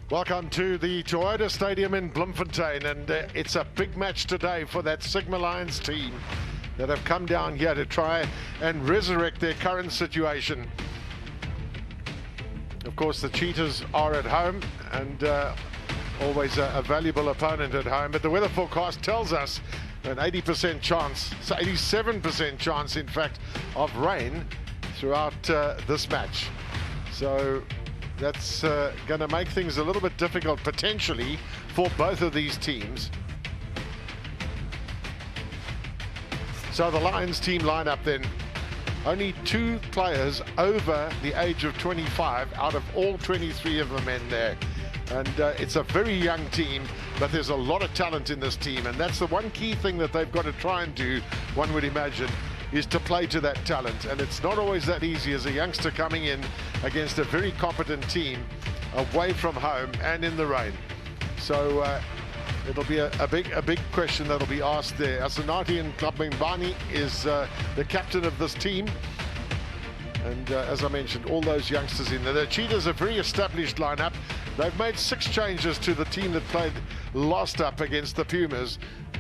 Welcome to the Toyota Stadium in Bloemfontein, and it's a big match today for that Sigma Lions team that have come down here to try and resurrect their current situation. Of course, the Cheetahs are at home, and always a valuable opponent at home, but the weather forecast tells us an 80% chance, so 87% chance in fact, of rain throughout this match. So that's going to make things a little bit difficult potentially for both of these teams. So the Lions team lineup then, only 2 players over the age of 25 out of all 23 of the men there. And it's a very young team, but there's a lot of talent in this team, and that's the one key thing that they've got to try and do, one would imagine, is to play to that talent. And it's not always that easy as a youngster coming in against a very competent team away from home and in the rain. So it'll be a big question that'll be asked there. Asanati and Klabmbani is the captain of this team. And as I mentioned, all those youngsters in there. The Cheetahs are a very established lineup. They've made 6 changes to the team that played last up against the Pumas.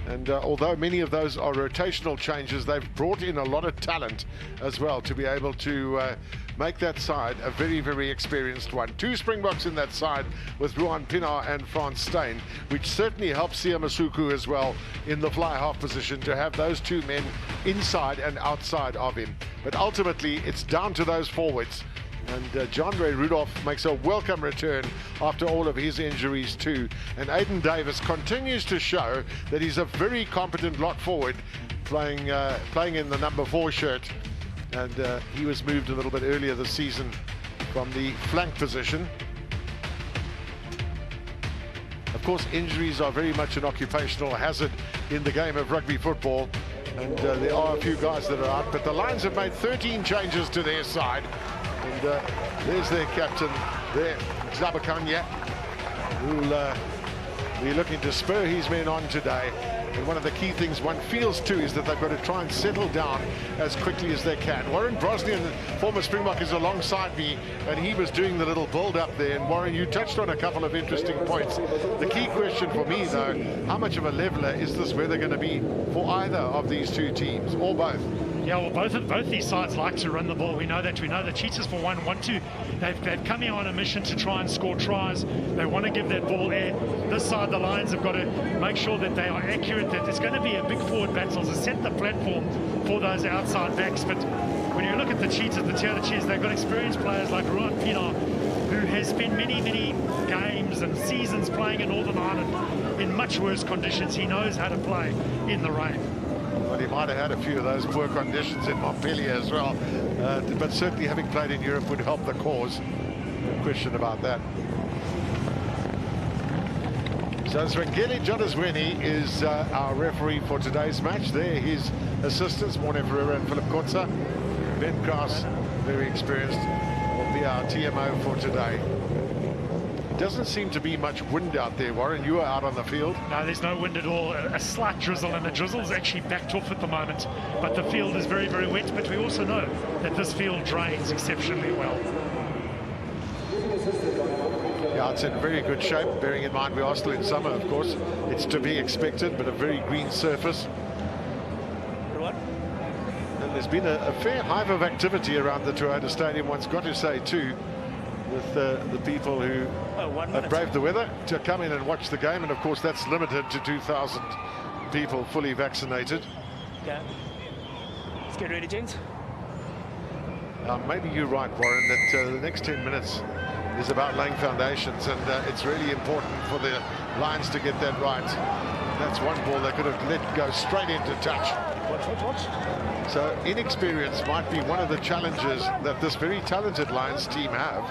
And although many of those are rotational changes, they've brought in a lot of talent as well to be able to make that side a very, very experienced one. 2 Springboks in that side with Ruan Pienaar and Frans Steyn, which certainly helps Sia Masuku as well in the fly half position to have those 2 men inside and outside of him. But ultimately, it's down to those forwards. And John Ray Rudolph makes a welcome return after all of his injuries too. And Aiden Davis continues to show that he's a very competent lock forward, playing in the number 4 shirt. And he was moved a little bit earlier this season from the flank position. Of course, injuries are very much an occupational hazard in the game of rugby football. And there are a few guys that are out, but the Lions have made 13 changes to their side. And there's their captain there, Zabakanya, who'll be looking to spur his men on today. And one of the key things one feels too is that they've got to try and settle down as quickly as they can. Warren Brosnan, former Springbok, is alongside me, and he was doing the little build-up there. And Warren, you touched on a couple of interesting points. The key question for me, though, how much of a leveler is this weather going to be for either of these 2 teams, or both? Yeah, well, both these sides like to run the ball. We know that. We know the Cheetahs, for one, want to. They've come here on a mission to try and score tries. They want to give that ball air. This side, the Lions have got to make sure that they are accurate, that there's going to be a big forward battle to set the platform for those outside backs. But when you look at the Cheetahs, the Toyota Cheetahs, they've got experienced players like Ruan Pienaar, who has spent many games and seasons playing in Northern Ireland in much worse conditions. He knows how to play in the rain. Well, he might have had a few of those poor conditions in Montpellier as well, but certainly having played in Europe would help the cause. No question about that. So Zwengeli Jodazweni is our referee for today's match. There, his assistants, Morne Ferreira and Philip Kotza. Ben Kraus, very experienced, will be our TMO for today. Doesn't seem to be much wind out there, Warren. You are out on the field. No, there's no wind at all. A slight drizzle, and the drizzle's actually backed off at the moment. But the field is very, very wet. But we also know that this field drains exceptionally well. Yeah, it's in very good shape, bearing in mind we are still in summer, of course. It's to be expected, but a very green surface. And there's been a fair hive of activity around the Toyota Stadium, one's got to say, too, with the people who have braved the weather to come in and watch the game. And of course that's limited to 2,000 people fully vaccinated. Yeah. Let's get ready, gents. Maybe you're right, Warren, that the next 10 minutes is about laying foundations, and it's really important for the Lions to get that right. That's one ball they could have let go straight into touch. Watch. So inexperience might be one of the challenges that this very talented Lions team have.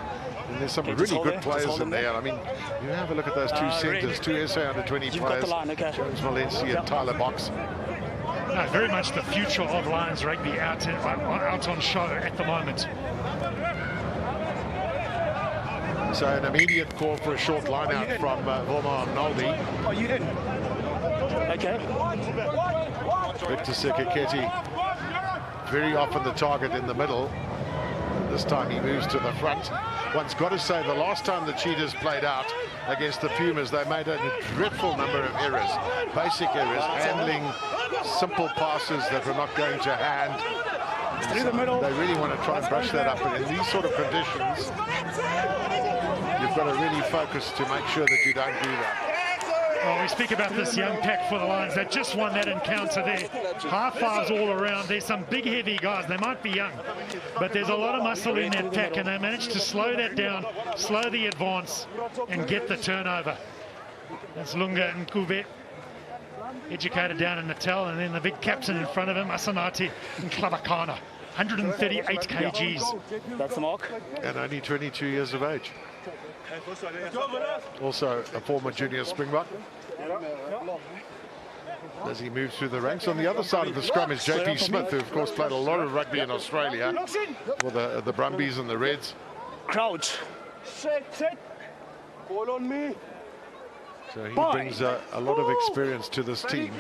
And there's some really good players in there. I mean, you have a look at those 2 centres, 2 SA under-20 players, Jones Valencia and Tyler Box. No, very much the future of Lions rugby out on show at the moment. So an immediate call for a short line out from Wilma Noldi. Are you in? Okay. Victor Sekeketi, very often the target in the middle. This time he moves to the front. One's got to say, the last time the Cheetahs played out against the Pumas, they made a dreadful number of errors, basic errors, handling simple passes that were not going to hand. Through the middle. They really want to try and brush that up, but in these sort of conditions, you've got to really focus to make sure that you don't do that. Well, we speak about this young pack for the Lions. They just won that encounter there. Half fives all around. There's some big, heavy guys. They might be young, but there's a lot of muscle in that pack, and they managed to slow that down, slow the advance, and get the turnover. That's Lunga and Kube, educated down in Natal, and then the big captain in front of him, Asanati and Klabakana, 138 kgs. That's the mark. And only 22 years of age. Also a former junior Springbok. As he moves through the ranks. On the other side of the scrum is JP Smith, who of course played a lot of rugby in Australia for the Brumbies and the Reds. Crouch. Ball on me. So he brings a lot of experience to this team.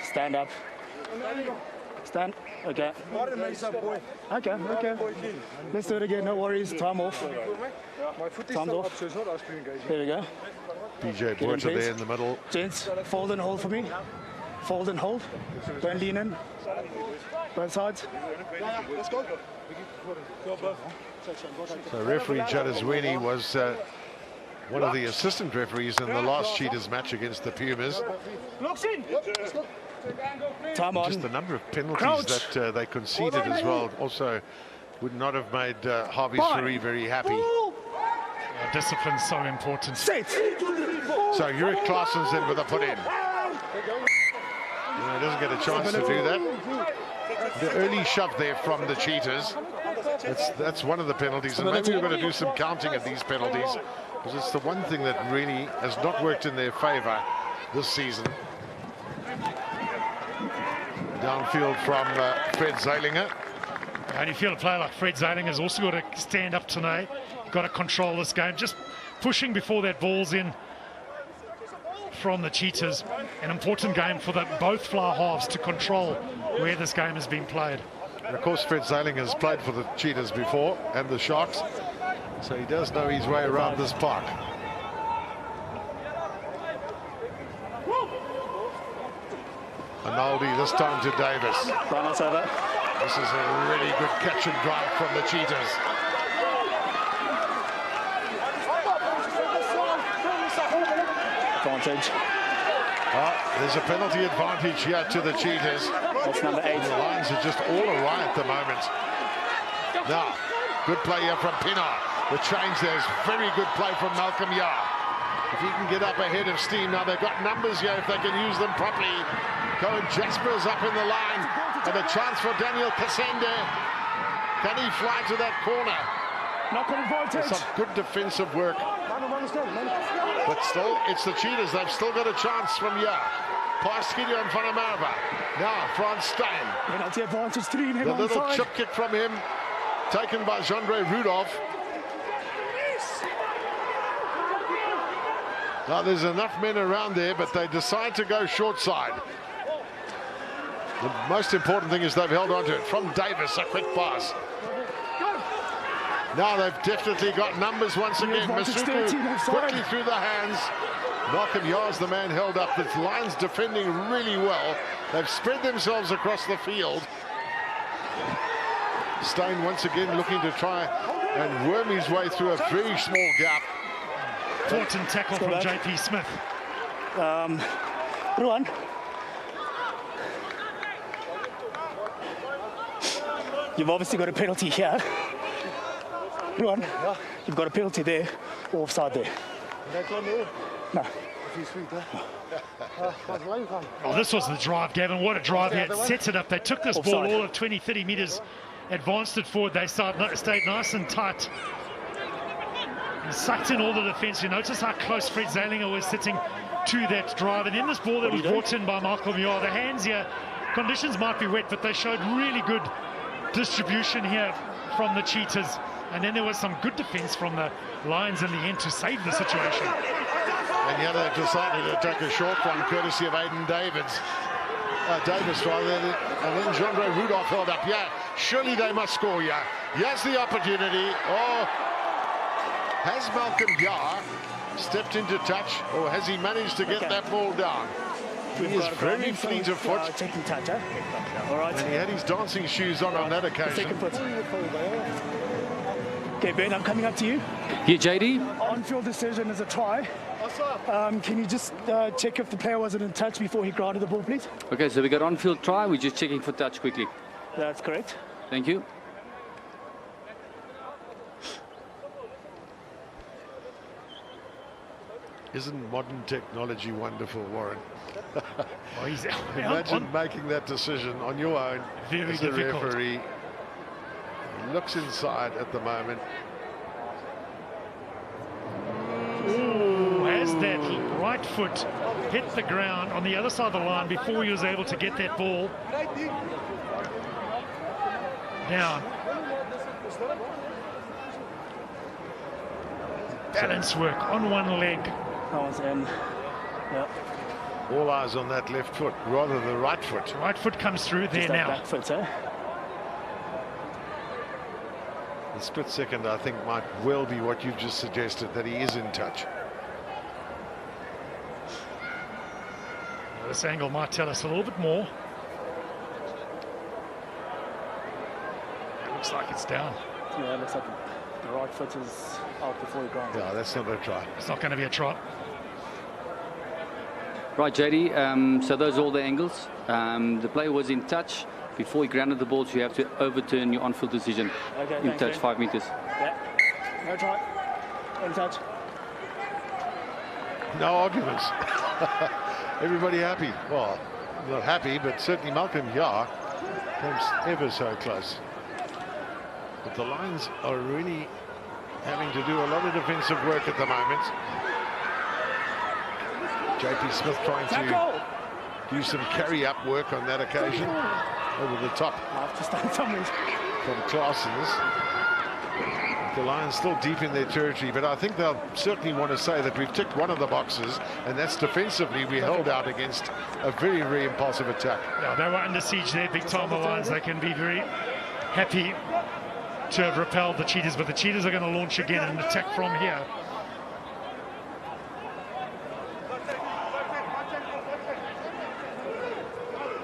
Stand up. Stand. Okay. Okay. Let's do it again. No worries. Time off. Time's off. There we go. PJ Borter there in the middle. Gents, fold and hold for me. Fold and hold. Don't lean in. Both sides. So referee Jadazweni was one of the assistant referees in the last Cheetahs match against the Pumas. Time on. Just the number of penalties Crouch. that they conceded as well also would not have made Harvey Currie very happy. Discipline's so important. Set. So Uric Claessen's in with a put in. He doesn't get a chance to do that. The early shove there from the Cheetahs. That's one of the penalties, and maybe we're going to do some counting of these penalties, because it's the one thing that really has not worked in their favour this season. Downfield from Fred Zeilinger. And you feel a player like Fred Zeilinger has also got to stand up tonight, got to control this game, just pushing before that ball's in from the Cheetahs. An important game for both fly halves to control where this game has been played. And of course, Fred Zeilinger has played for the Cheetahs before and the Sharks, so he does know his way around this park. Arnaldi this time to Davis. That's over. This is a really good catch and drive from the Cheetahs. Advantage. There's a penalty advantage here to the Cheetahs. That's number 8. The Lions are just all awry at the moment. Now, good play here from Pinar. The change there is very good play from Malcolm Yar. If he can get up ahead of steam, now they've got numbers here if they can use them properly. Cohen Jasper's up in the line, and a chance for Daniel Kasende. Can he fly to that corner? Knock on advantage. Some good defensive work. But still, it's the Cheetahs. They've still got a chance from here. Past Gideon van der Merwe. Now, Frans Steyn. Penalty advantage 3. The little chip kick from him, taken by Jandre Rudolph. Now, there's enough men around there, but they decide to go short side. The most important thing is they've held on to it. From Davis, a quick pass. Now they've definitely got numbers once again. Masuku quickly through the hands. Malcolm Yar's the man held up. The Lions defending really well. They've spread themselves across the field. Steyn once again looking to try and worm his way through a very small gap. Important tackle from JP Smith. Ruan. You've obviously got a penalty here. Ruan, you've got a penalty there, offside there. No. Oh, this was the drive, Gavin. What a drive here. It sets it up. They took this ball all of 20, 30 metres, advanced it forward. They stayed nice and tight. And sucked in all the defence. You notice how close Fred Zeilinger was sitting to that drive. And then this ball that was brought in by Malcolm Yar. The hands here, conditions might be wet, but they showed really good distribution here from the Cheetahs. And then there was some good defence from the Lions in the end to save the situation. And yet they decided to take a short one, courtesy of Aiden Davis. And then Jandre Rudolph held up. Yeah, Surely they must score here. Here's the opportunity. Oh, has Malcolm Yar stepped into touch, or has he managed to get that ball down? He is very fleet of foot. Taking touch, eh? All right. And he had his dancing shoes on that occasion. Second foot. Okay, Ben, I'm coming up to you. Yeah, JD. On-field decision is a try. Can you just check if the player wasn't in touch before he grounded the ball, please? Okay, so we got on-field try. We're just checking for touch quickly. That's correct. Thank you. Isn't modern technology wonderful, Warren? Oh, he's Imagine making that decision on your own Very as a difficult. referee. He looks inside at the moment. Ooh, has that right foot hit the ground on the other side of the line before he was able to get that ball down. Balance work on one leg. That was in. Yeah. All eyes on that left foot, rather the right foot. Right foot comes through there Just that now. back foot, eh? The split second, I think, might well be what you've just suggested, that he is in touch. This angle might tell us a little bit more. It looks like it's down. Yeah, it looks like the right foot is out before he grounds. Yeah, that's not a try. It's not going to be a try. Right, JD. So those are all the angles. The player was in touch before he grounded the ball, so you have to overturn your on-field decision. Okay, in thanks, touch, Ben. 5 meters. Yeah. No try. In touch. No arguments. Everybody happy. Well, not happy, but certainly Malcolm Yar comes ever so close. But the Lions are really having to do a lot of defensive work at the moment. JP Smith trying to do some carry-up work on that occasion. Over the top I have to stand somewhere. from Claessens. The Lions still deep in their territory, but I think they'll certainly want to say that we've ticked one of the boxes, and that's defensively we held out against a very, very impulsive attack. Yeah, they were under siege there, big time the Lions. They can be very happy to have repelled the Cheetahs, but the Cheetahs are going to launch again and attack from here.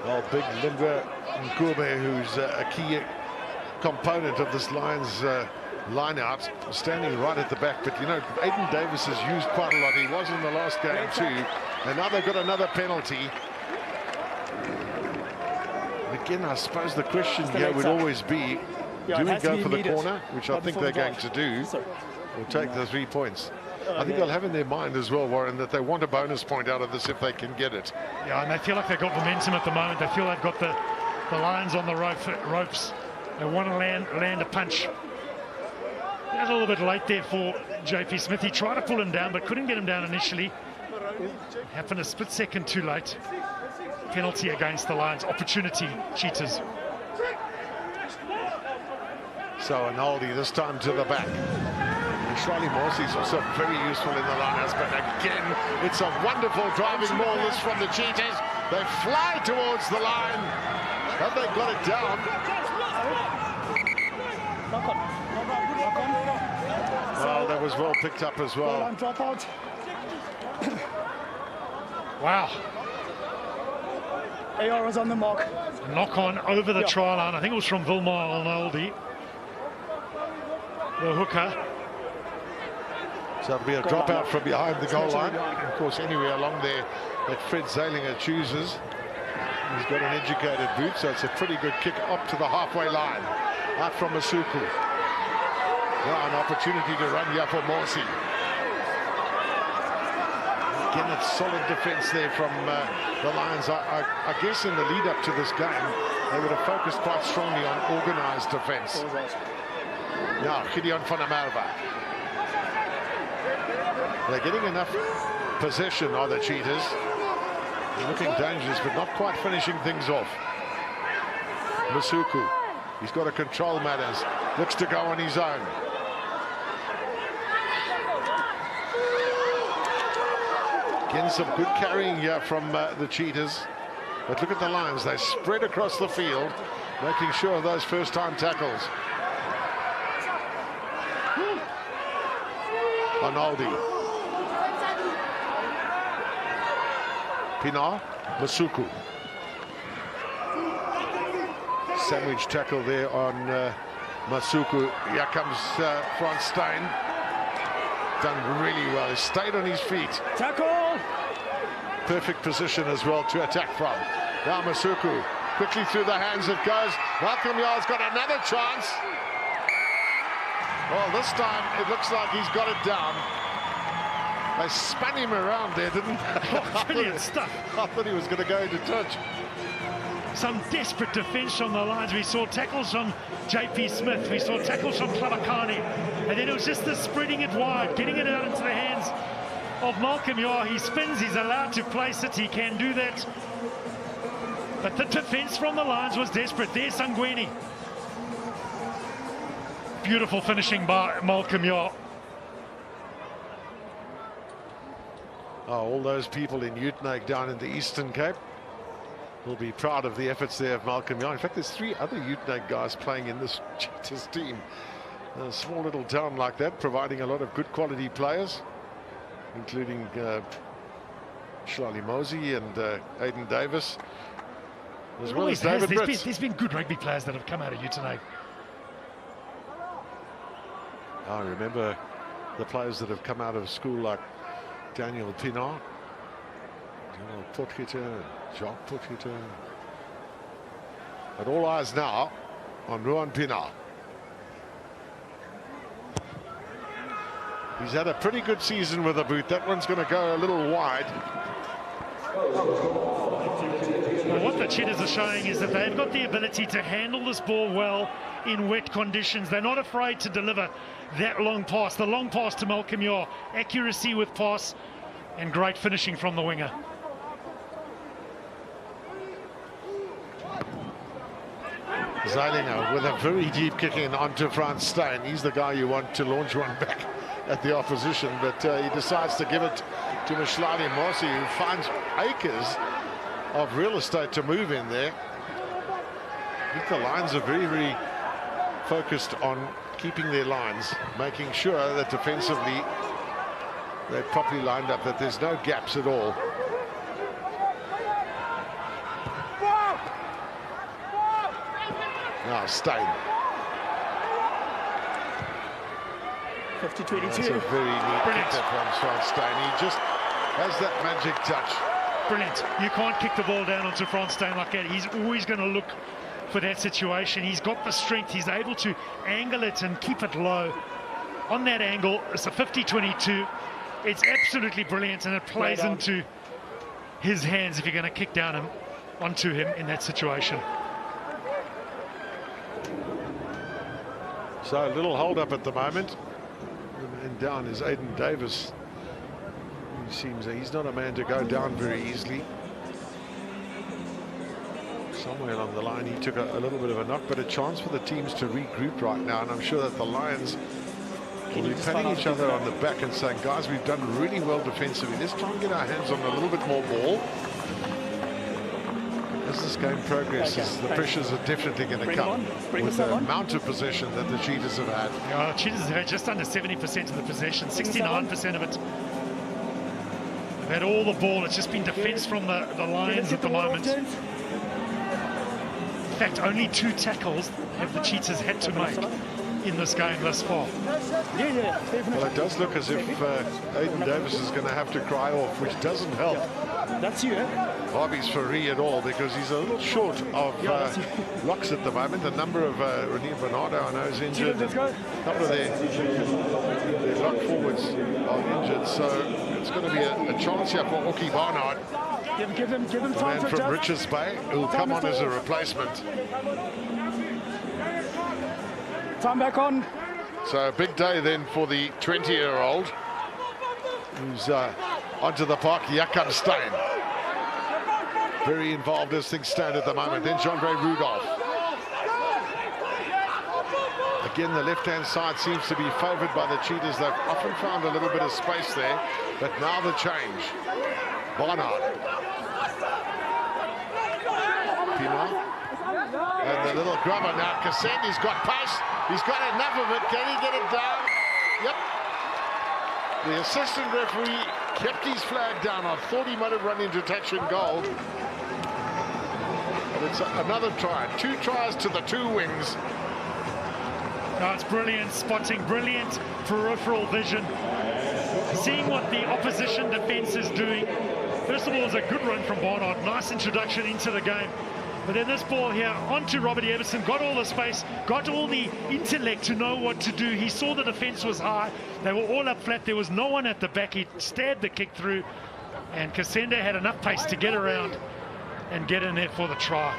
Well, big Limber Nkube, who's a key component of this Lions line-out, standing right at the back. But, you know, Aiden Davis has used quite a lot. He was in the last game too. And now they've got another penalty. And again, I suppose the question here would always be, do we go for the corner, which I think they're going to do, or take the 3 points? I think they'll have in their mind as well, Warren, that they want a bonus point out of this if they can get it. Yeah, and they feel like they've got momentum at the moment. They feel they've got the Lions on the ropes. They want to land a punch. He was a little bit late there for JP Smith. He tried to pull him down, but couldn't get him down initially. Happened a split second too late. Penalty against the Lions. Opportunity, Cheetahs. So Arnoldi this time to the back. And Charlie Morsi's also very useful in the lineouts, but again, it's a wonderful driving ball this from the Cheetahs. They fly towards the line. Have they got it down? Well, that was well picked up as well. Drop out. Wow. AR was on the mark. Knock on over the try line. I think it was from Vilmar Arnoldi, the hooker. So it'll be a dropout from behind the goal line. Of course, anywhere along there that Fred Zalinger chooses. He's got an educated boot, so it's a pretty good kick up to the halfway line. Out from Masuku. Now an opportunity to run here for Morsi. Again, it's solid defense there from the Lions. I guess in the lead up to this game, they would have focused quite strongly on organised defense. Now, Gideon van der Merwe. They're getting enough possession, are the Cheetahs. They're looking dangerous, but not quite finishing things off. Masuku, he's got to control matters. Looks to go on his own. Again, some good carrying here from the Cheetahs. But look at the Lions. They spread across the field, making sure of those first-time tackles. Arnoldi. Pinar, Masuku. Sandwich tackle there on Masuku. Here comes Frans Steyn. Done really well. He stayed on his feet. Tackle! Perfect position as well to attack from. Now Masuku. Quickly through the hands it goes. Malcolm Yar's got another chance. Well, this time it looks like he's got it down. They spun him around there, didn't they? Oh, brilliant stuff. I thought he was going to go into touch. Some desperate defence from the Lions. We saw tackles from JP Smith. We saw tackles from Klabakani. And then it was just the spreading it wide, getting it out into the hands of Malcolm Yar. He spins, he's allowed to place it, he can do that. But the defence from the Lions was desperate. There's Sangweni. Beautiful finishing by Malcolm Yar. Oh, all those people in Uitenhage down in the Eastern Cape will be proud of the efforts there of Malcolm Yar. In fact, there's 3 other Uitenhage guys playing in this Cheetahs team. A small little town like that, providing a lot of good quality players, including Shlali Mosey and Aiden Davis, as well as David Brits. There's been good rugby players that have come out of Uitenhage. I remember the players that have come out of school like Daniel Pinar, Joel Potgieter, Jacques Potgieter. But all eyes now on Ruan Pinar. He's had a pretty good season with a boot. That one's going to go a little wide. Well, what the Cheetahs are showing is that they've got the ability to handle this ball well in wet conditions. They're not afraid to deliver that long pass. The long pass to Malcolm Yar, accuracy with pass, and great finishing from the winger. Zeilinger with a very deep kick in onto Frans Steyn. He's the guy you want to launch one back at the opposition, but he decides to give it to Mshlali Mosi, who finds acres of real estate to move in there. I think the Lions are very, very focused on keeping their lines, making sure that defensively they're properly lined up, that there's no gaps at all. Now Steyn. 50-22. That's a very neat kick that from Frans Steyn. He just has that magic touch. Brilliant. You can't kick the ball down onto Frans Steyn like that. He's always going to look for that situation. He's got the strength. He's able to angle it and keep it low. On that angle, it's a 50-22. It's absolutely brilliant, and it plays into his hands if you're going to kick down onto him in that situation. So a little hold up at the moment. And down is Aiden Davis. He seems he's not a man to go down very easily. Somewhere along the line he took a little bit of a knock, but a chance for the teams to regroup right now, and I'm sure that the Lions will be patting each other on the back and saying, guys, we've done really well defensively. Let's try and get our hands on a little bit more ball. As this game progresses, the pressures are definitely going to come with the amount of possession that the Cheetahs have had. Yeah, Cheetahs have had just under 70% of the possession, 69% of it. They've had all the ball. It's just been defence from the Lions at the moment. In fact, only 2 tackles have the Cheetahs had to make in this game thus far. Well, it does look as if Aiden Davis is going to have to cry off, which doesn't help. That's you, Bobby's Currie at all, because he's a little short of locks at the moment. A number of Renier Bernardo, I know, is injured. A couple of their lock forwards are injured, so it's going to be a chance here for Oki Barnard. Give them the time man to from Richards Bay, who'll come on as a replacement. Time back on. So a big day then for the 20-year-old who's onto the park. Here comes Steyn. Very involved as things stand at the moment. Then Jean-Gray Rudolph. Again, the left-hand side seems to be favoured by the Cheetahs. They've often found a little bit of space there, but now the change. Barnard. Pienaar. And the little grubber now, Cassendi's got pace. He's got enough of it. Can he get it down? Yep. The assistant referee kept his flag down. I thought he might have run into touch and goal. But it's another try. 2 tries to the 2 wings. No, it's brilliant spotting, brilliant peripheral vision. Seeing what the opposition defence is doing. First of all, it was a good run from Barnard. Nice introduction into the game. But then this ball here onto Robbie Everson, got all the space, got all the intellect to know what to do. He saw the defence was high. They were all up flat. There was no one at the back. He stabbed the kick through. And Casenda had enough pace to get around and get in there for the try.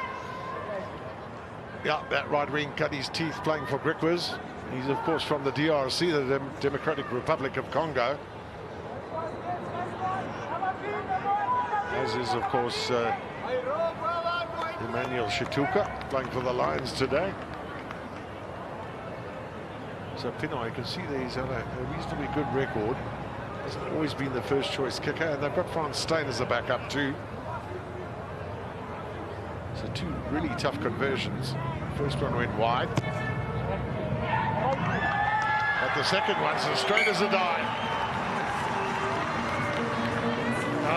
Yeah, that right wing cut his teeth playing for Griquas. He's, of course, from the DRC, the Democratic Republic of Congo. As is, of course, Emmanuel Shituka playing for the Lions today. So Pienaar, you can see that he's had a reasonably good record. Hasn't always been the first choice kicker, and they've got Frans Steyn as a backup too. So 2 really tough conversions. First one went wide. But the second one's as straight as a die.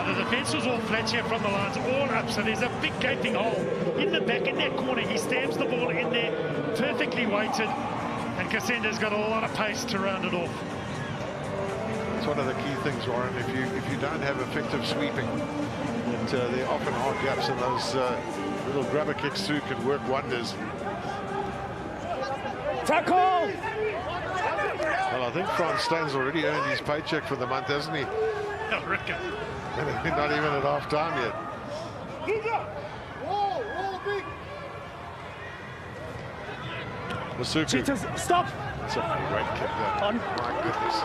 The defence was all flat here from the Lions, all up, so there's a big gaping hole in the back, in that corner. He stabs the ball in there, perfectly weighted, and Cassenda's got a lot of pace to round it off. It's one of the key things, Warren. If you don't have effective sweeping, there often are gaps, and those little grabber kicks through can work wonders. Tackle! Well, I think Frans Steyn's already earned his paycheck for the month, hasn't he? I reckon. Not even at half time yet. Masuku. Cheetahs, stop! It's a great kick there. On. My goodness.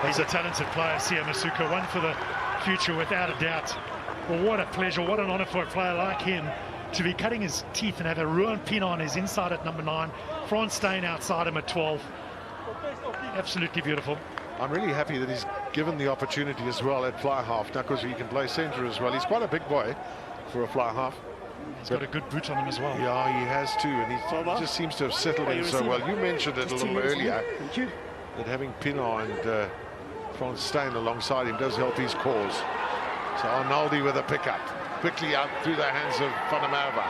He's a talented player, Sia Masuka, one for the future without a doubt. Well, what a pleasure, what an honour for a player like him to be cutting his teeth and have a Ruan Pienaar on his inside at number 9, Frans Steyn outside him at 12. Absolutely beautiful. I'm really happy that he's given the opportunity as well at fly half, now because he can play centre as well. He's quite a big boy for a fly half. He's got a good boot on him as well. Yeah, he has too, and he just seems to have settled in so well. You mentioned it a little earlier that having Pienaar and Frans Steyn alongside him does help his cause. So Arnoldi with a pickup, quickly out through the hands of Van der Merwe.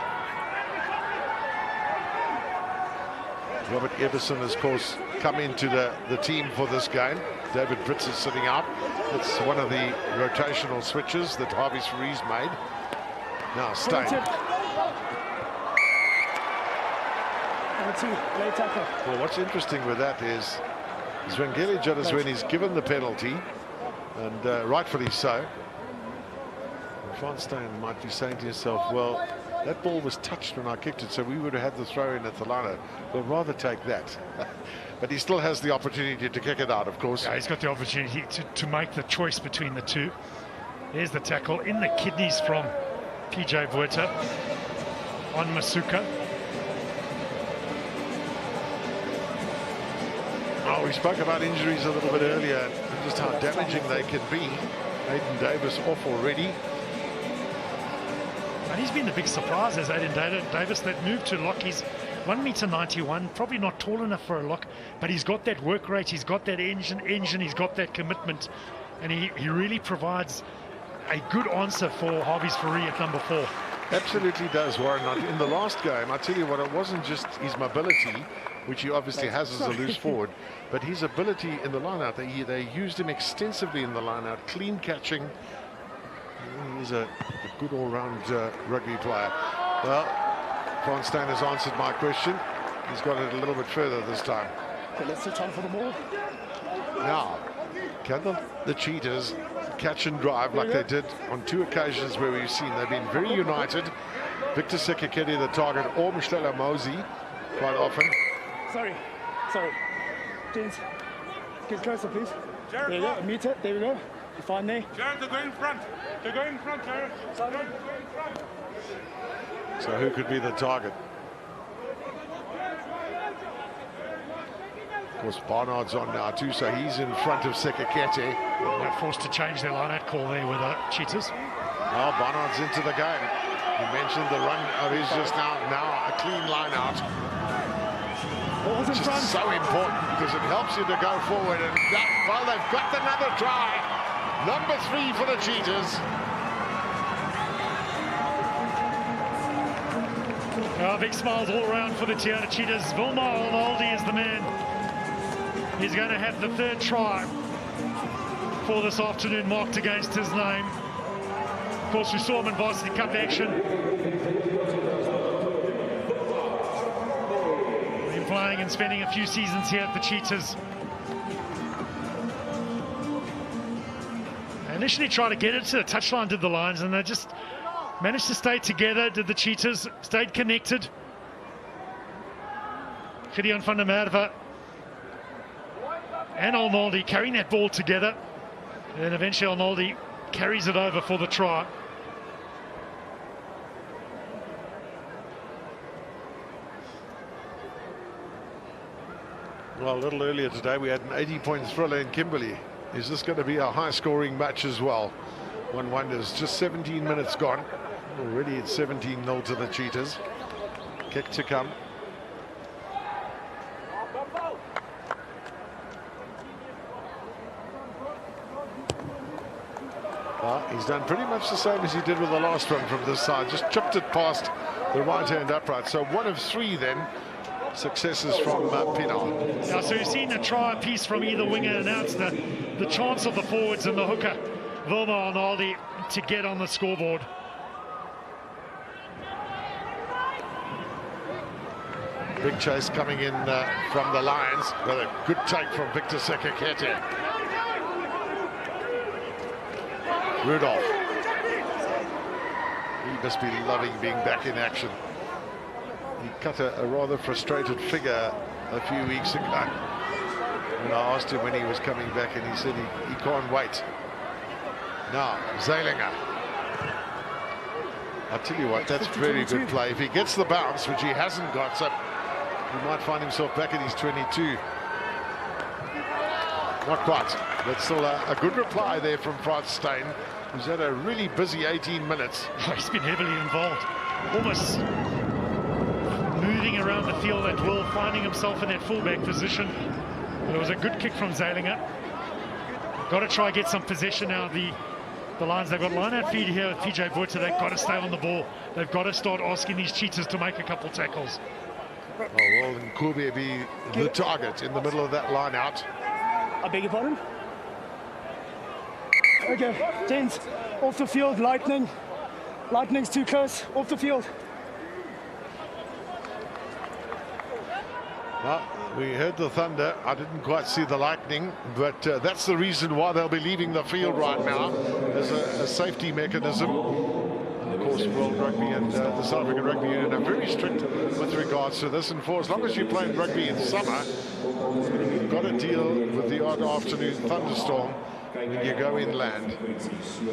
Robert Everson, of course, come into the team for this game. David Brits is sitting out. It's one of the rotational switches that Harvey Ferrees made. Now Steyn. Well, what's interesting with that is Zwengeli Jadasweni is given the penalty, and rightfully so. Frans Steyn might be saying to himself, well, that ball was touched when I kicked it, so we would have had the throw in at the line. We'll rather take that. But he still has the opportunity to kick it out, of course. Yeah, he's got the opportunity to make the choice between the two. There's the tackle in the kidneys from PJ Vuerta on Masuka. Oh, we spoke about injuries a little bit earlier and just how damaging they can be. Aiden Davis off already. And he's been the big surprise as Aiden Davis, that moved to lock. He's 1.91 m, probably not tall enough for a lock, but he's got that work rate, he's got that engine, he's got that commitment, and he really provides a good answer for Harvey's Ferree at number 4. Absolutely does, Warren. In the last game, I tell you what, it wasn't just his mobility, which he obviously has as a loose forward, but his ability in the line-out. They used him extensively in the line-out, clean catching. He's a good all-round rugby player. Well, Frans Steyn has answered my question. He's got it a little bit further this time. Okay, let's sit on for the ball. Now, can the Cheetahs catch and drive like they did on 2 occasions where we've seen they've been very united? Victor Sekekedi, the target, or Mshlela Mosi, quite often. Sorry. James, get closer, please. Jared, there you go, meet it, there we go. You're fine there. Jared, they're going in front. They're going in front, Jared. Jared, they're going in front. So who could be the target? Of course, Barnard's on now too, so he's in front of Sekekete. They're forced to change their line-out call there with the Cheetahs. Well, Barnard's into the game. You mentioned the run of his just now a clean line out. Ball's in Just front. so important because it helps you to go forward. And well, they've got another try. Number 3 for the Cheetahs. Big smiles all around for the Toyota Cheetahs. Vilmar Arnoldi is the man. He's going to have the 3rd try for this afternoon marked against his name. Of course, we saw him in Varsity Cup action. Been playing and spending a few seasons here at the Cheetahs. They initially tried to get it to the touchline, did the Lions, and they just managed to stay together, did the Cheetahs, stayed connected. Gideon van der Merwe and Arnoldi carrying that ball together. And eventually Arnoldi carries it over for the try. Well, a little earlier today we had an 80-point thriller in Kimberley. Is this going to be a high-scoring match as well? One wonders. Just 17 minutes gone. Already it's 17-0 to the Cheetahs. Kick to come. Well, he's done pretty much the same as he did with the last one from this side. Just chipped it past the right-hand upright. So 1 of 3 then. Successes from Pinar. Yeah, so you've seen a try piece from either winger, and now it's the chance of the forwards and the hooker, Vilmar Arnoldi, to get on the scoreboard. Big chase coming in from the Lions, with a good take from Victor Sekakete. Rudolph. He must be loving being back in action. He cut a rather frustrated figure a few weeks ago when I asked him when he was coming back, and he said he can't wait. Now, Zeilinger. I'll tell you what, that's very good play. If he gets the bounce, which he hasn't got, so he might find himself back at his 22. Not quite, but still a good reply there from Frans Steyn, who's had a really busy 18 minutes. He's been heavily involved, almost moving around the field at will, finding himself in that fullback position. But it was a good kick from Zeilinger. Got to try get some possession now. The Lions, they've got line-out feed here with PJ Buerta. They've got to stay on the ball. They've got to start asking these Cheetahs to make a couple tackles. Oh, well, and Currie be the target in the middle of that line out. I beg your pardon? Okay, gents, off the field, Lightning. Lightning's too close, off the field. Well, we heard the thunder. I didn't quite see the lightning, but that's the reason why they'll be leaving the field right now as a safety mechanism. And of course, World Rugby and the South African Rugby Union are very strict with regards to this. And for as long as you play rugby in summer, you've got to deal with the odd afternoon thunderstorm when you go inland.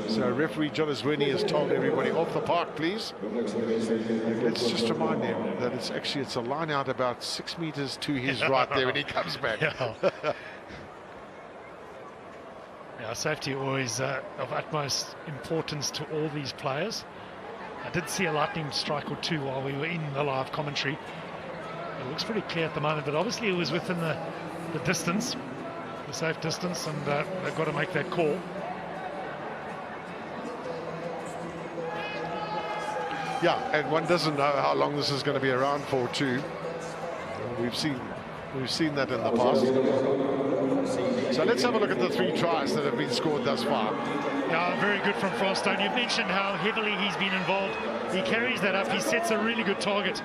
So referee John Iswini has told everybody off the park, please. Let's just remind him that it's a line out about 6 meters to his right there when he comes back. Yeah, safety always of utmost importance to all these players. I did see a lightning strike or two while we were in the live commentary. It looks pretty clear at the moment, but obviously it was within the distance, the safe distance, and they've got to make that call. Yeah, and one doesn't know how long this is going to be around for too. We've seen that in the past. So let's have a look at the 3 tries that have been scored thus far. Yeah, very good from Frans Steyn. You've mentioned how heavily he's been involved. He carries that up. He sets a really good target.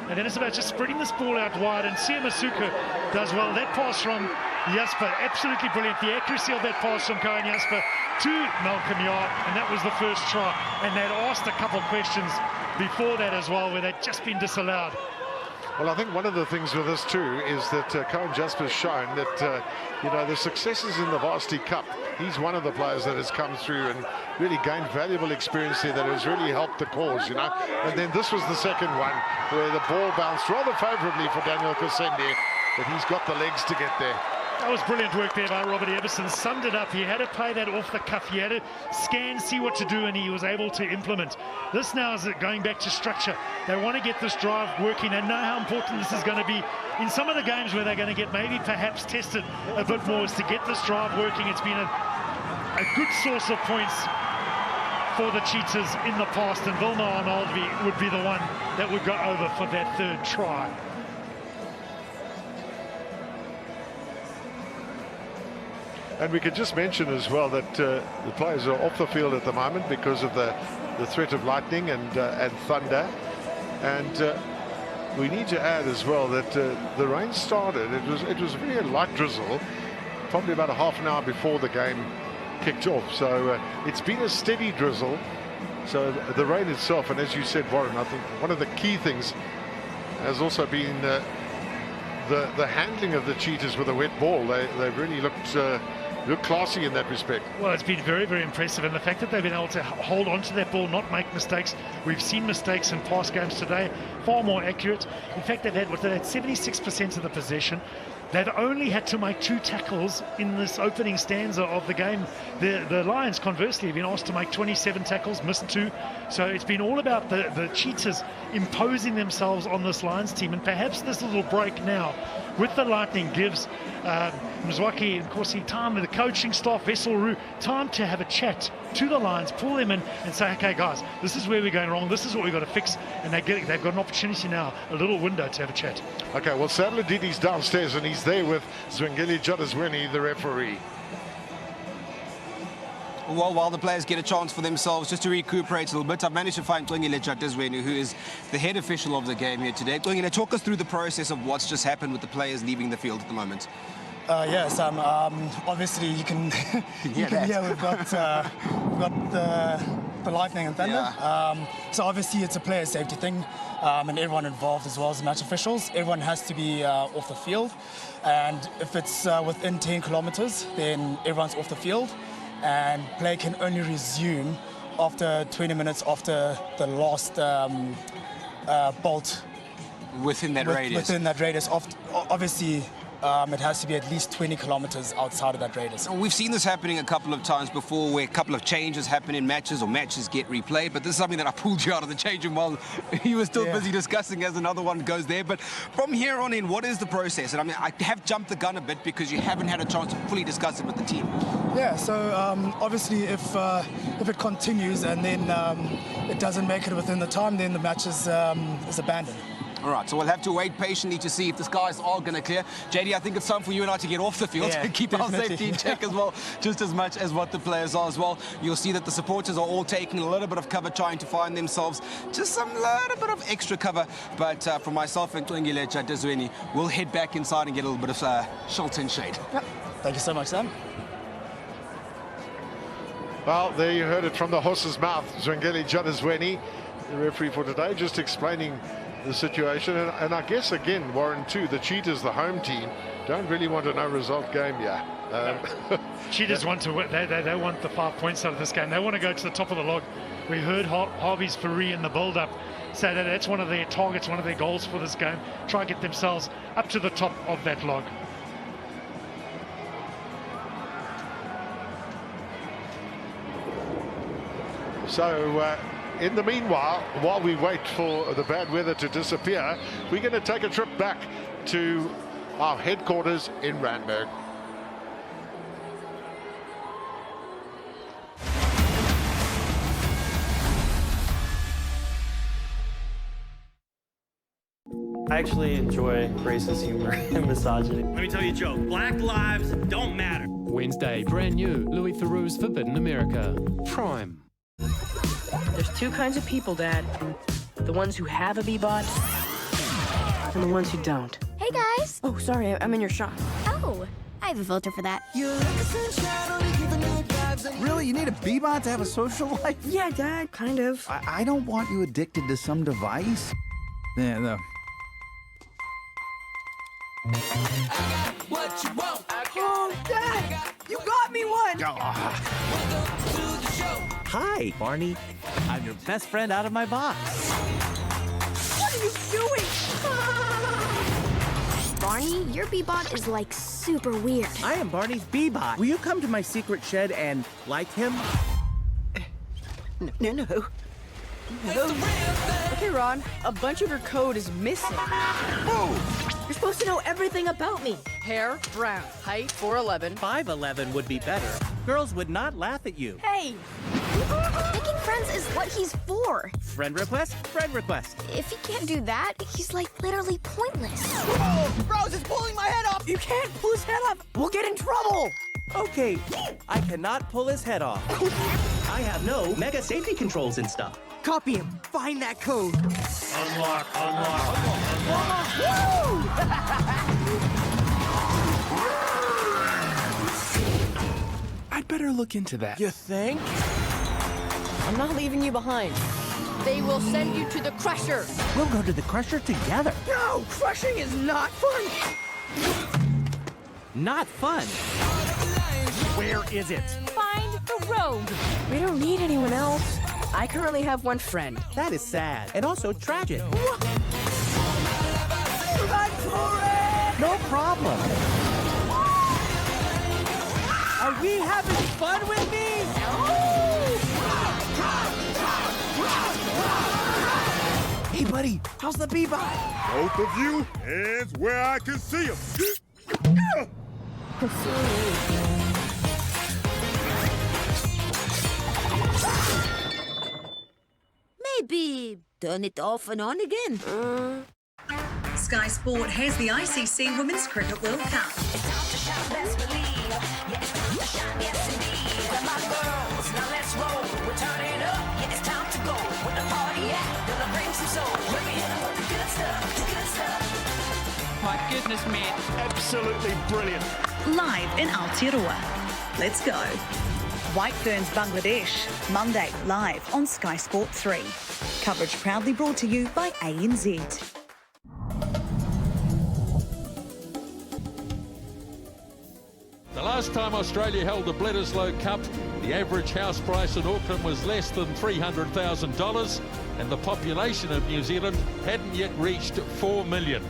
And then it's about just spreading this ball out wide. And Sia Masuka does well. That pass from Jasper, absolutely brilliant. The accuracy of that pass from Cohen Jasper to Malcolm Yard. And that was the first try. And they'd asked a couple of questions before that as well, where they'd just been disallowed. Well, I think one of the things with this too is that Cohen Jasper's shown that you know, the successes in the Varsity Cup, he's one of the players that has come through and really gained valuable experience here that has really helped the cause, you know. And then this was the second one where the ball bounced rather favourably for Daniel Kusende, but he's got the legs to get there. That was brilliant work there by Robert Everson. Summed it up. He had to play that off the cuff. He had to scan, see what to do, and he was able to implement. This now is going back to structure. They want to get this drive working. They know how important this is going to be. In some of the games where they're going to get maybe perhaps tested a bit more is to get this drive working. It's been a good source of points for the Cheetahs in the past, and Vilma Arnoldi would be the one that would go over for that third try. And we could just mention as well that the players are off the field at the moment because of the threat of lightning and thunder. And we need to add as well that the rain started. It was really a light drizzle, probably about a half an hour before the game kicked off. So it's been a steady drizzle. So the rain itself, and as you said, Warren, I think one of the key things has also been the handling of the Cheetahs with a wet ball. They really looked classy in that respect. Well, it's been very, very impressive, and the fact that they've been able to hold on to that ball, not make mistakes. We've seen mistakes in past games today, far more accurate. In fact, they've had 76% of the possession. They've only had to make 2 tackles in this opening stanza of the game. The Lions, conversely, have been asked to make 27 tackles, missed 2. So it's been all about the Cheetahs imposing themselves on this Lions team. And perhaps this little break now with the lightning gives Mzwaki and Corsi time with the coaching staff, Vesselroo, time to have a chat to the Lions, pull them in and say, okay, guys, this is where we're going wrong. This is what we've got to fix. And they've got an opportunity now, a little window to have a chat. Okay, well, Sadler Didi's downstairs and he's there with Zwengeli Jadazweni, the referee. Well, while the players get a chance for themselves just to recuperate a little bit, I've managed to find Zwengeli Jadazweni, who is the head official of the game here today. Zwengeli, talk us through the process of what's just happened with the players leaving the field at the moment. Yes, obviously you can hear we've got the lightning and thunder. Yeah. So obviously it's a player safety thing, and everyone involved as well as the match officials. Everyone has to be off the field, and if it's within 10 kilometers, then everyone's off the field, and play can only resume after 20 minutes after the last bolt Within that radius? Within that radius. Obviously, it has to be at least 20 kilometers outside of that radius. We've seen this happening a couple of times before, where a couple of changes happen in matches or matches get replayed, but this is something that I pulled you out of the change room while you were still busy discussing as another one goes there. But from here on in, what is the process? And I mean, I have jumped the gun a bit because you haven't had a chance to fully discuss it with the team. Yeah, so obviously if it continues and then it doesn't make it within the time, then the match is abandoned. All right, so we'll have to wait patiently to see if the skies are going to clear. JD, I think it's time for you and I to get off the field and keep our safety in check as well, just as much as what the players are as well. You'll see that the supporters are all taking a little bit of cover, trying to find themselves just some little bit of extra cover. But for myself and Zwengeli Jadazweni, we'll head back inside and get a little bit of shelter and shade. Yep. Thank you so much, Sam. Well, there you heard it from the horse's mouth. Zwengeli Jadazweni, the referee for today, just explaining the situation. And I guess, again, Warren, too, the Cheetahs, the home team, don't really want a no-result game here. Cheetahs want to win. They want the 5 points out of this game. They want to go to the top of the log. We heard Harvey's Currie in the build-up say that that's one of their targets, one of their goals for this game. Try and get themselves up to the top of that log. So, in the meanwhile, while we wait for the bad weather to disappear, we're going to take a trip back to our headquarters in Randburg. I actually enjoy racist humor and misogyny. Let me tell you a joke. Black lives don't matter. Wednesday, brand new, Louis Theroux's Forbidden America. Prime. There's 2 kinds of people, Dad. The ones who have a B-bot and the ones who don't. Hey, guys. Oh, sorry, I'm in your shot. Oh, I have a filter for that. Really? You need a B-bot to have a social life? Yeah, Dad, kind of. I don't want you addicted to some device. Yeah, though. What you want? Oh, Dad, you got me one. Hi, Barney. I'm your best friend out of my box. What are you doing? Barney, your B-bot is like super weird. I am Barney's B-bot. Will you come to my secret shed and like him? No. Okay, Ron, a bunch of your code is missing. You're supposed to know everything about me. Hair, brown, height, 4'11". 5'11" would be better. Girls would not laugh at you. Hey! Making friends is what he's for. Friend request? Friend request. If he can't do that, he's like literally pointless. Oh, Rose is pulling my head off! You can't pull his head off! We'll get in trouble! Okay, I cannot pull his head off. I have no mega safety controls and stuff. Copy him. Find that code. Unlock. I'd better look into that. You think? I'm not leaving you behind. They will send you to the Crusher. We'll go to the Crusher together. No, crushing is not fun. Not fun. Where is it? Find the rogue. We don't need anyone else. I currently have one friend. That is sad and also tragic. Run for it! No problem. Are we having fun with me? Hey, buddy, how's the B-bot? Both of you, hands where I can see them. Maybe turn it off and on again. Sky Sport has the ICC Women's Cricket World Cup. My goodness, man. Absolutely brilliant. Live in Aotearoa. Let's go. White Ferns, Bangladesh, Monday, live on Sky Sport 3. Coverage proudly brought to you by ANZ. The last time Australia held the Bledisloe Cup, the average house price in Auckland was less than $300,000 and the population of New Zealand hadn't yet reached 4 million.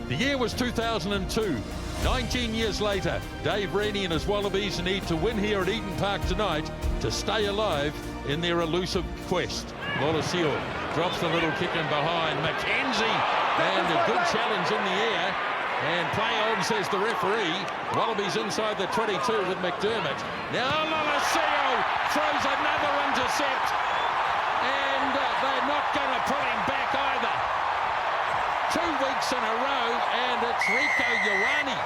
The year was 2002. 19 years later, Dave Rennie and his Wallabies need to win here at Eden Park tonight to stay alive in their elusive quest. Lolosio drops the little kick in behind. McKenzie, and a good challenge in the air. And play on, says the referee. Wallabies inside the 22 with McDermott. Now Lolosio throws another intercept. And they're not going to pull him back either. 2 weeks in a row, and it's Rieko Ioane.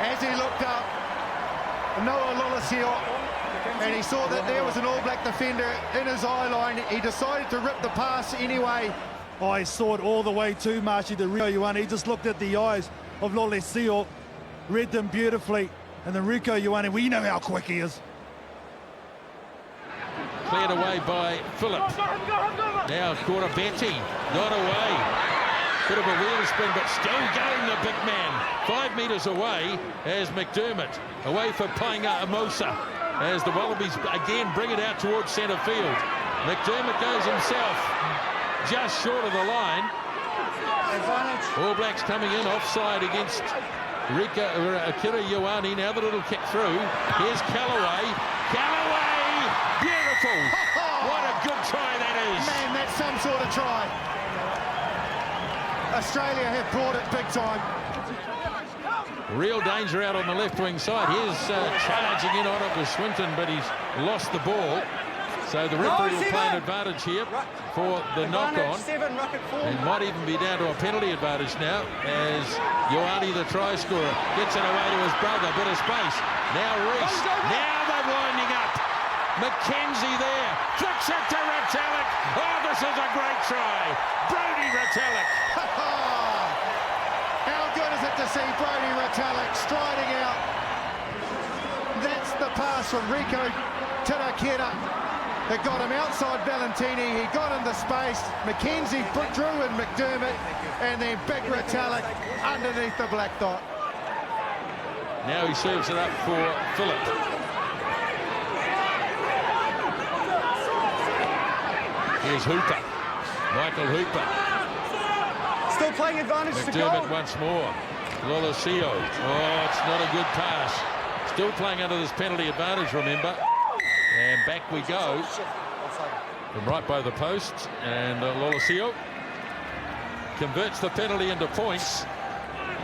As he looked up, Noah Lolosio, and he saw that there was an All Black defender in his eye line, he decided to rip the pass anyway. I saw it all the way to Marshy to Rieko Ioane. He just looked at the eyes of Lolosio, read them beautifully, and then Rieko Ioane, we know how quick he is. Cleared away by Phillip. Now Corabetti, not away. Bit of a wheel spin, but still going, the big man. 5 metres away as McDermott. Away for Painga Amosa as the Wallabies again bring it out towards centre field. McDermott goes himself just short of the line. All Blacks coming in offside against Currie Ioane. Now the little kick through. Here's Callaway. Callaway! Beautiful! What a good try that is! Man, that's some sort of try. Australia have brought it big time. Real danger out on the left wing side. Here's charging in on it with Swinton, but he's lost the ball. So the referee will play an advantage here for the knock-on. And might even be down to a penalty advantage now as Ioane, the try scorer, gets it away to his brother. Bit of space. Now Reese. Now they're winding up. McKenzie there, flicks it to Retallick. Oh, this is a great try. Brodie Retallick. How good is it to see Brodie Retallick striding out? That's the pass from Rieko Tiraketa that got him outside Valentini. He got into space. McKenzie drew in McDermott, and then big Retallick underneath the black dot. Now he serves it up for Phillip. Here's Hooper. Michael Hooper. Still playing advantage to goal. McDermott once more. Lolosio. Oh, it's not a good pass. Still playing under this penalty advantage, remember. And back we go. From right by the post. And Lolosio converts the penalty into points.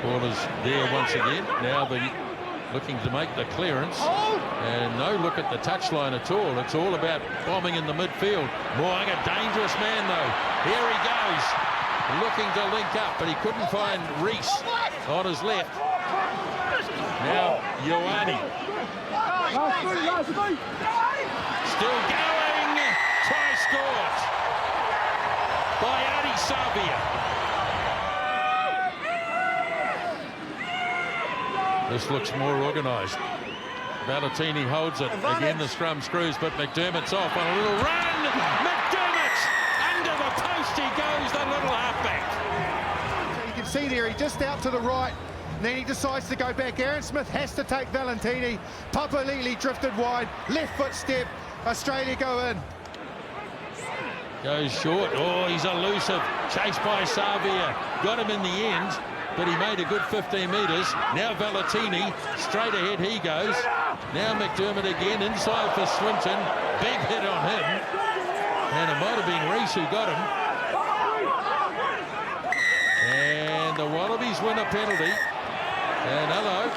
Ball is there once again. Now looking to make the clearance. And no look at the touchline at all. It's all about bombing in the midfield. Moang, a dangerous man though. Here he goes. Looking to link up, but he couldn't find Reese on his left. Now, Ioane. Still going. Try scored by Adi Savia. This looks more organised. Valentini holds it. Again, the scrum screws, but McDermott's off on a little run. McDermott! Under the post he goes, the little halfback. You can see there, he just out to the right. Then he decides to go back. Aaron Smith has to take Valentini. Papali'i drifted wide. Left foot step. Australia go in. Goes short. Oh, he's elusive. Chased by Savia. Got him in the end, but he made a good 15 metres. Now Valentini, straight ahead he goes. Now McDermott again, inside for Swinton. Big hit on him. And it might have been Reese who got him. And the Wallabies win a penalty. And hello.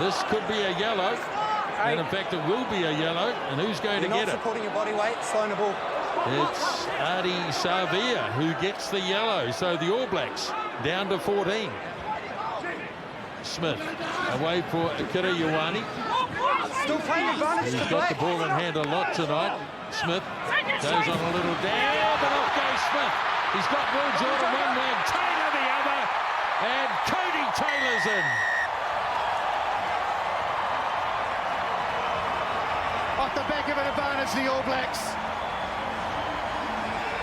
This could be a yellow. And in fact, it will be a yellow. And who's going to get it? Not supporting your body weight, slowing the ball. It's Adi Savia who gets the yellow. So the All Blacks down to 14. Smith away for Currie. Still playing advantage to He's got the ball in hand a lot tonight. Smith goes on a little dab, but off goes Smith. He's got Will Jordan one leg, Taylor the other, and Cody Taylor's in. Off the back of an advantage, the All Blacks.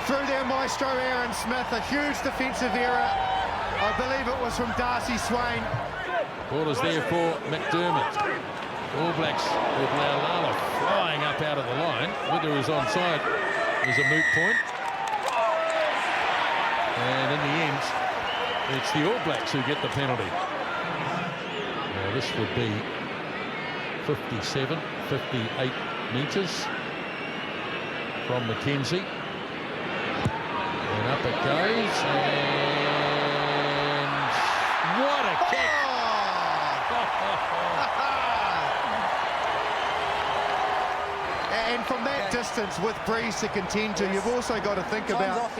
Through their maestro, Aaron Smith, a huge defensive error. I believe it was from Darcy Swain. Ball is there for McDermott. All Blacks with Laulala flying up out of the line. Whether it was onside is a moot point. And in the end, it's the All Blacks who get the penalty. Now this would be 57, 58 metres from Mackenzie. And up it goes, and what a kick! And from that distance, with Breeze to contend to, you've also got to think about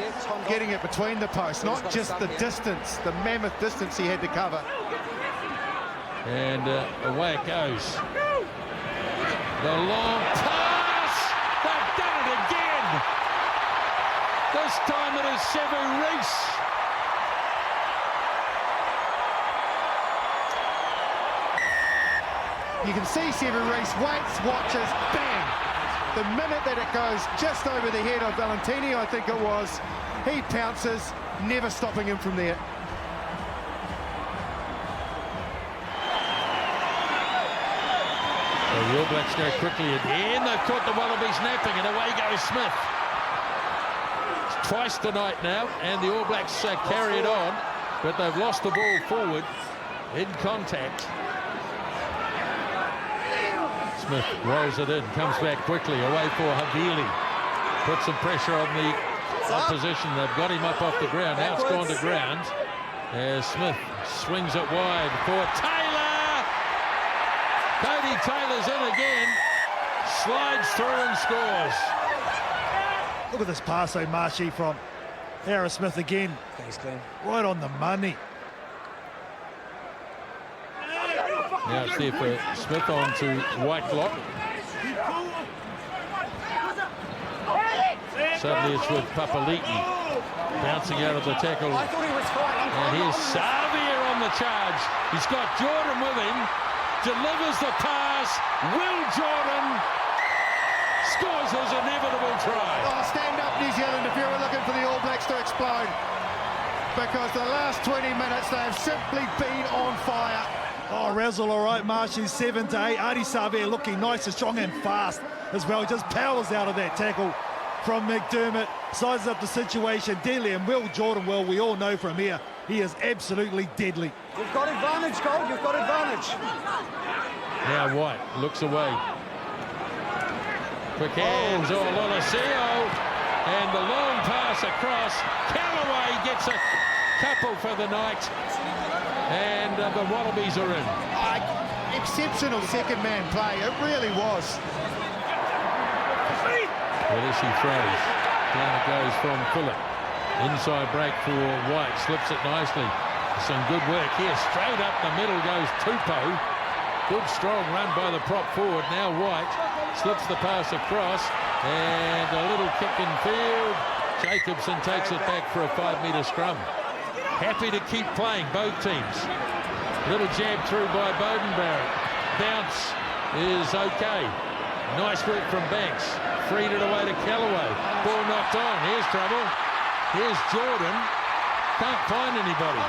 getting it between the posts, not just the distance, the mammoth distance he had to cover. And away it goes. The long pass! They've done it again! This time it is Sevu Reece. You can see Sevu Reece waits, watches, bang! The minute that it goes just over the head of Valentini, I think it was, he pounces, never stopping him from there. So the All Blacks go quickly again. They've caught the Wallabies napping, and away goes Smith. It's twice tonight now, and the All Blacks carry it on, but they've lost the ball forward in contact. Smith rolls it in, comes back quickly, away for Havili. Puts some pressure on the opposition. They've got him up off the ground. Now it's gone to ground. As Smith swings it wide for Taylor. Cody Taylor's in again. Slides through and scores. Look at this pass, Marshy, from Aaron Smith again. Thanks, Glenn. Right on the money. Now it's there for Smith on to Whitelock. Suddenly it's with Papali'i bouncing out of the tackle. And here's Savia on the charge. He's got Jordan with him. Delivers the pass. Will Jordan scores his inevitable try. Oh, stand up, New Zealand, if you were looking for the All Blacks to explode. Because the last 20 minutes, they have simply been on fire. Oh, Razzle, all right, Marshy, 7 to 8. Adi Savia looking nice and strong and fast as well. He just powers out of that tackle. from McDermott. Sizes up the situation, deadly, and Will Jordan, well, we all know from here, he is absolutely deadly. You've got advantage, Gold. You've got advantage. Now White looks away. Quick hands, Lolosio, and the long pass across. Callaway gets a couple for the night, and the Wallabies are in. Exceptional second-man play. It really was. Well, as he throws, down it goes from Fuller. Inside break for White, slips it nicely. Some good work here. Straight up the middle goes Tupou. Good strong run by the prop forward. Now White slips the pass across, and a little kick in field. Jacobson takes it back for a 5-metre scrum. Happy to keep playing, both teams. Little jab through by Bowden Barrett. Bounce is okay. Nice work from Banks. Freed it away to Callaway. Ball knocked on. Here's trouble. Here's Jordan. Can't find anybody.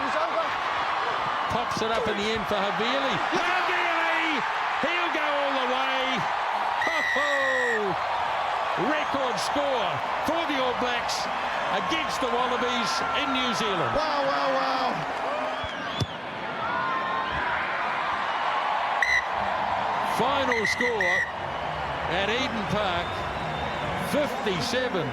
Pops it up in the end for Havili. Havili! He'll go all the way. Ho-ho! Record score for the All Blacks against the Wallabies in New Zealand. Wow, wow, wow. Final score at Eden Park, 57.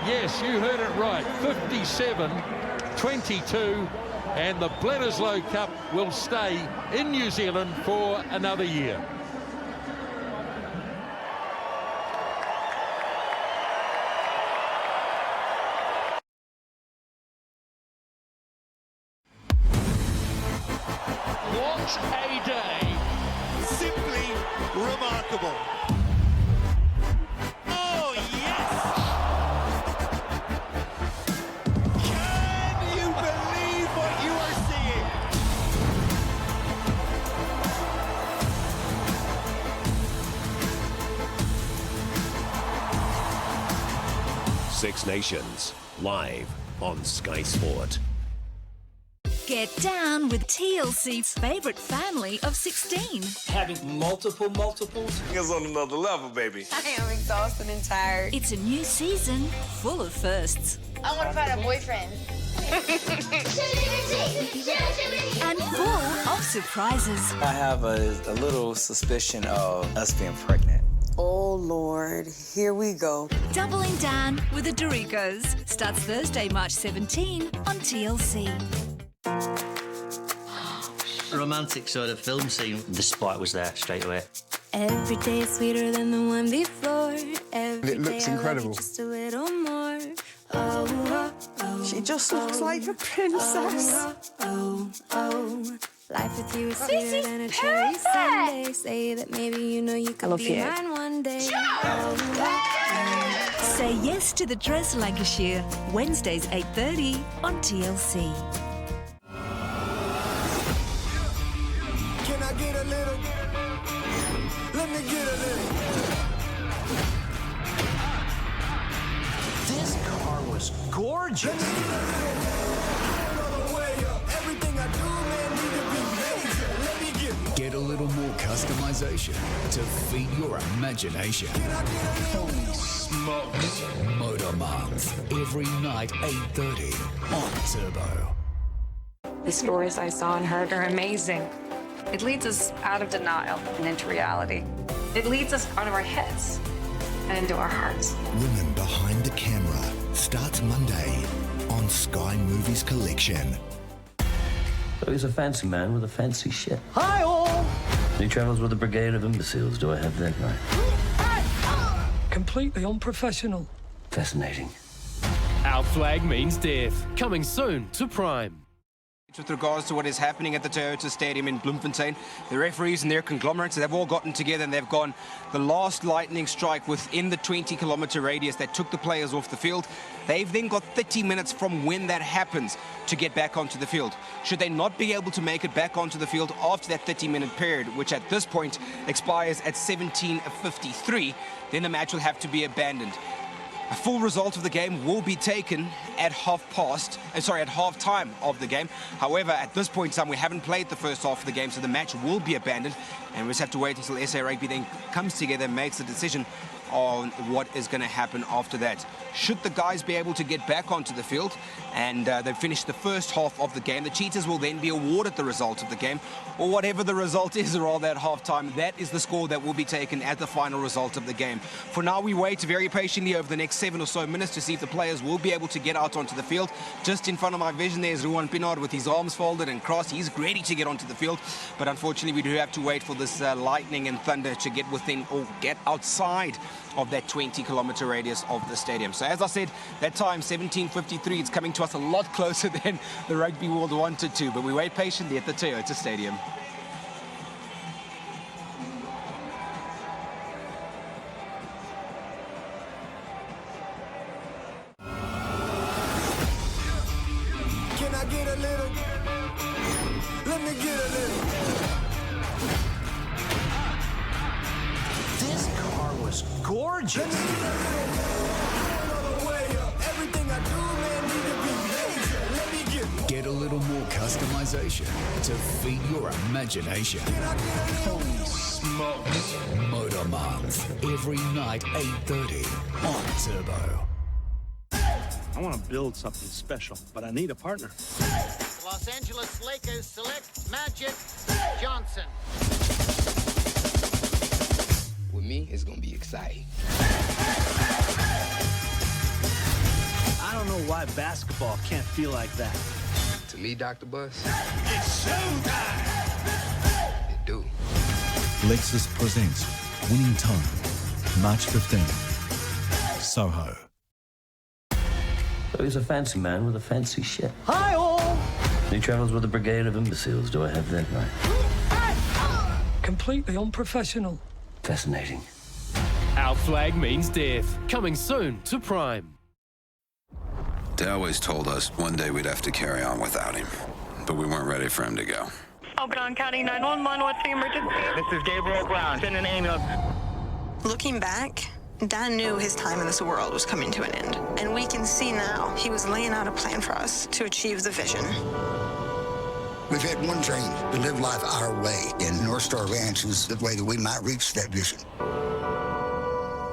Yes, you heard it right, 57-22, and the Bledisloe Cup will stay in New Zealand for another year. What a day. Simply remarkable. Oh, yes! Can you believe what you are seeing? Six Nations, live on Sky Sport. Get down with TLC's favourite family of 16. Having multiples is on another level, baby. I am exhausted and tired. It's a new season full of firsts. I want to find a boyfriend. And full of surprises. I have a little suspicion of us being pregnant. Oh, Lord. Here we go. Doubling Down with the Doricos starts Thursday, March 17 on TLC. Romantic sort of film scene. The spot was there straight away. Every day is sweeter than the one before. It looks incredible. Just a little more. Oh, oh, oh. She just looks like a princess. Oh, oh. Life with you is sweeter than a cherry sundae. Say that maybe you know you could be mine one day. Oh, oh. Say yes to the dress Lancashire. Wednesdays 8:30 on TLC. Can I get a little? Let me get a little. This car was gorgeous. Get a little more customization to feed your imagination. Holy smokes. Motor Month, every night 8:30 on Turbo. The stories I saw and heard are amazing. It leads us out of denial and into reality. It leads us out of our heads and into our hearts. Women Behind the Camera starts Monday on Sky Movies Collection. So he's a fancy man with a fancy ship. Hi all! He travels with a brigade of imbeciles. Do I have that right? Completely unprofessional. Fascinating. Our flag means death. Coming soon to Prime. With regards to what is happening at the Toyota Stadium in Bloemfontein, the referees and their conglomerates, they've all gotten together and they've gone the last lightning strike within the 20-kilometre radius that took the players off the field. They've then got 30 minutes from when that happens to get back onto the field. Should they not be able to make it back onto the field after that 30-minute period, which at this point expires at 17:53, then the match will have to be abandoned. A full result of the game will be taken at half-time of the game. However, at this point in time, we haven't played the first half of the game, so the match will be abandoned, and we just have to wait until SA Rugby then comes together and makes a decision on what is going to happen after that. Should the guys be able to get back onto the field and they've finished the first half of the game, the Cheetahs will then be awarded the result of the game, or whatever the result is rather at halftime. That is the score that will be taken at the final result of the game. For now, we wait very patiently over the next 7 or so minutes to see if the players will be able to get out onto the field. Just in front of my vision, there's Ruan Pinard with his arms folded and crossed. He's ready to get onto the field, but unfortunately we do have to wait for this lightning and thunder to get within or get outside of that 20-kilometer radius of the stadium. So as I said, that time, 17:53, it's coming to us a lot closer than the rugby world wanted to, but we wait patiently at the Toyota Stadium. Can I get a little? Let me get a little. This car was gorgeous. Get a little more customization to feed your imagination. Holy smokes. Motor Month, every night 8:30 on Turbo. I want to build something special, but I need a partner. Los Angeles Lakers select Magic Johnson. With me, it's going to be exciting. I don't know why basketball can't feel like that. To me, Dr. Bus, It's showtime! it do. Lexus presents Winning Time, March 15th, Soho. So he's a fancy man with a fancy ship. Hi all! He travels with a brigade of imbeciles. Do I have that right? Completely unprofessional. Fascinating. Our flag means death. Coming soon to Prime. They always told us one day we'd have to carry on without him, but we weren't ready for him to go. Oakland County 911, what's the emergency? This is Gabriel Brown. Send an ambulance. Looking back, Dan knew his time in this world was coming to an end. And we can see now he was laying out a plan for us to achieve the vision. We've had one dream, to live life our way, and North Star Ranch is the way that we might reach that vision.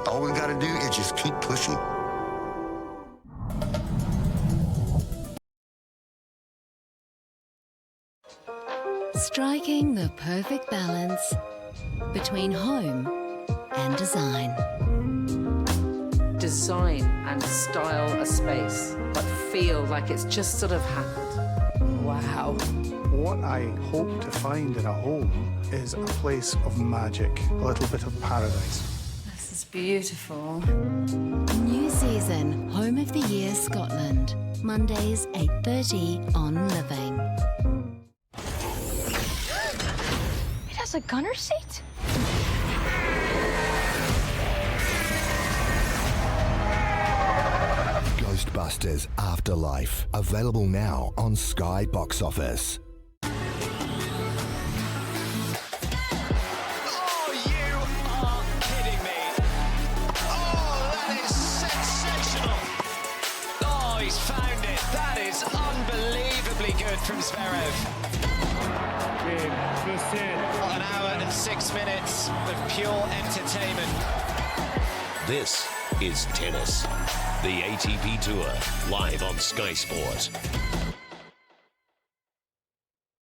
All we've got to do is just keep pushing. Striking the perfect balance between home and design. Design and style a space, but feel like it's just sort of happened. Wow. What I hope to find in a home is a place of magic, a little bit of paradise. This is beautiful. New season, Home of the Year Scotland. Mondays 8:30 on Living. It has a gunner seat? Ghostbusters Afterlife. Available now on Sky Box Office. From Zverev. An hour and 6 minutes of pure entertainment. This is tennis. The ATP Tour, live on Sky Sport.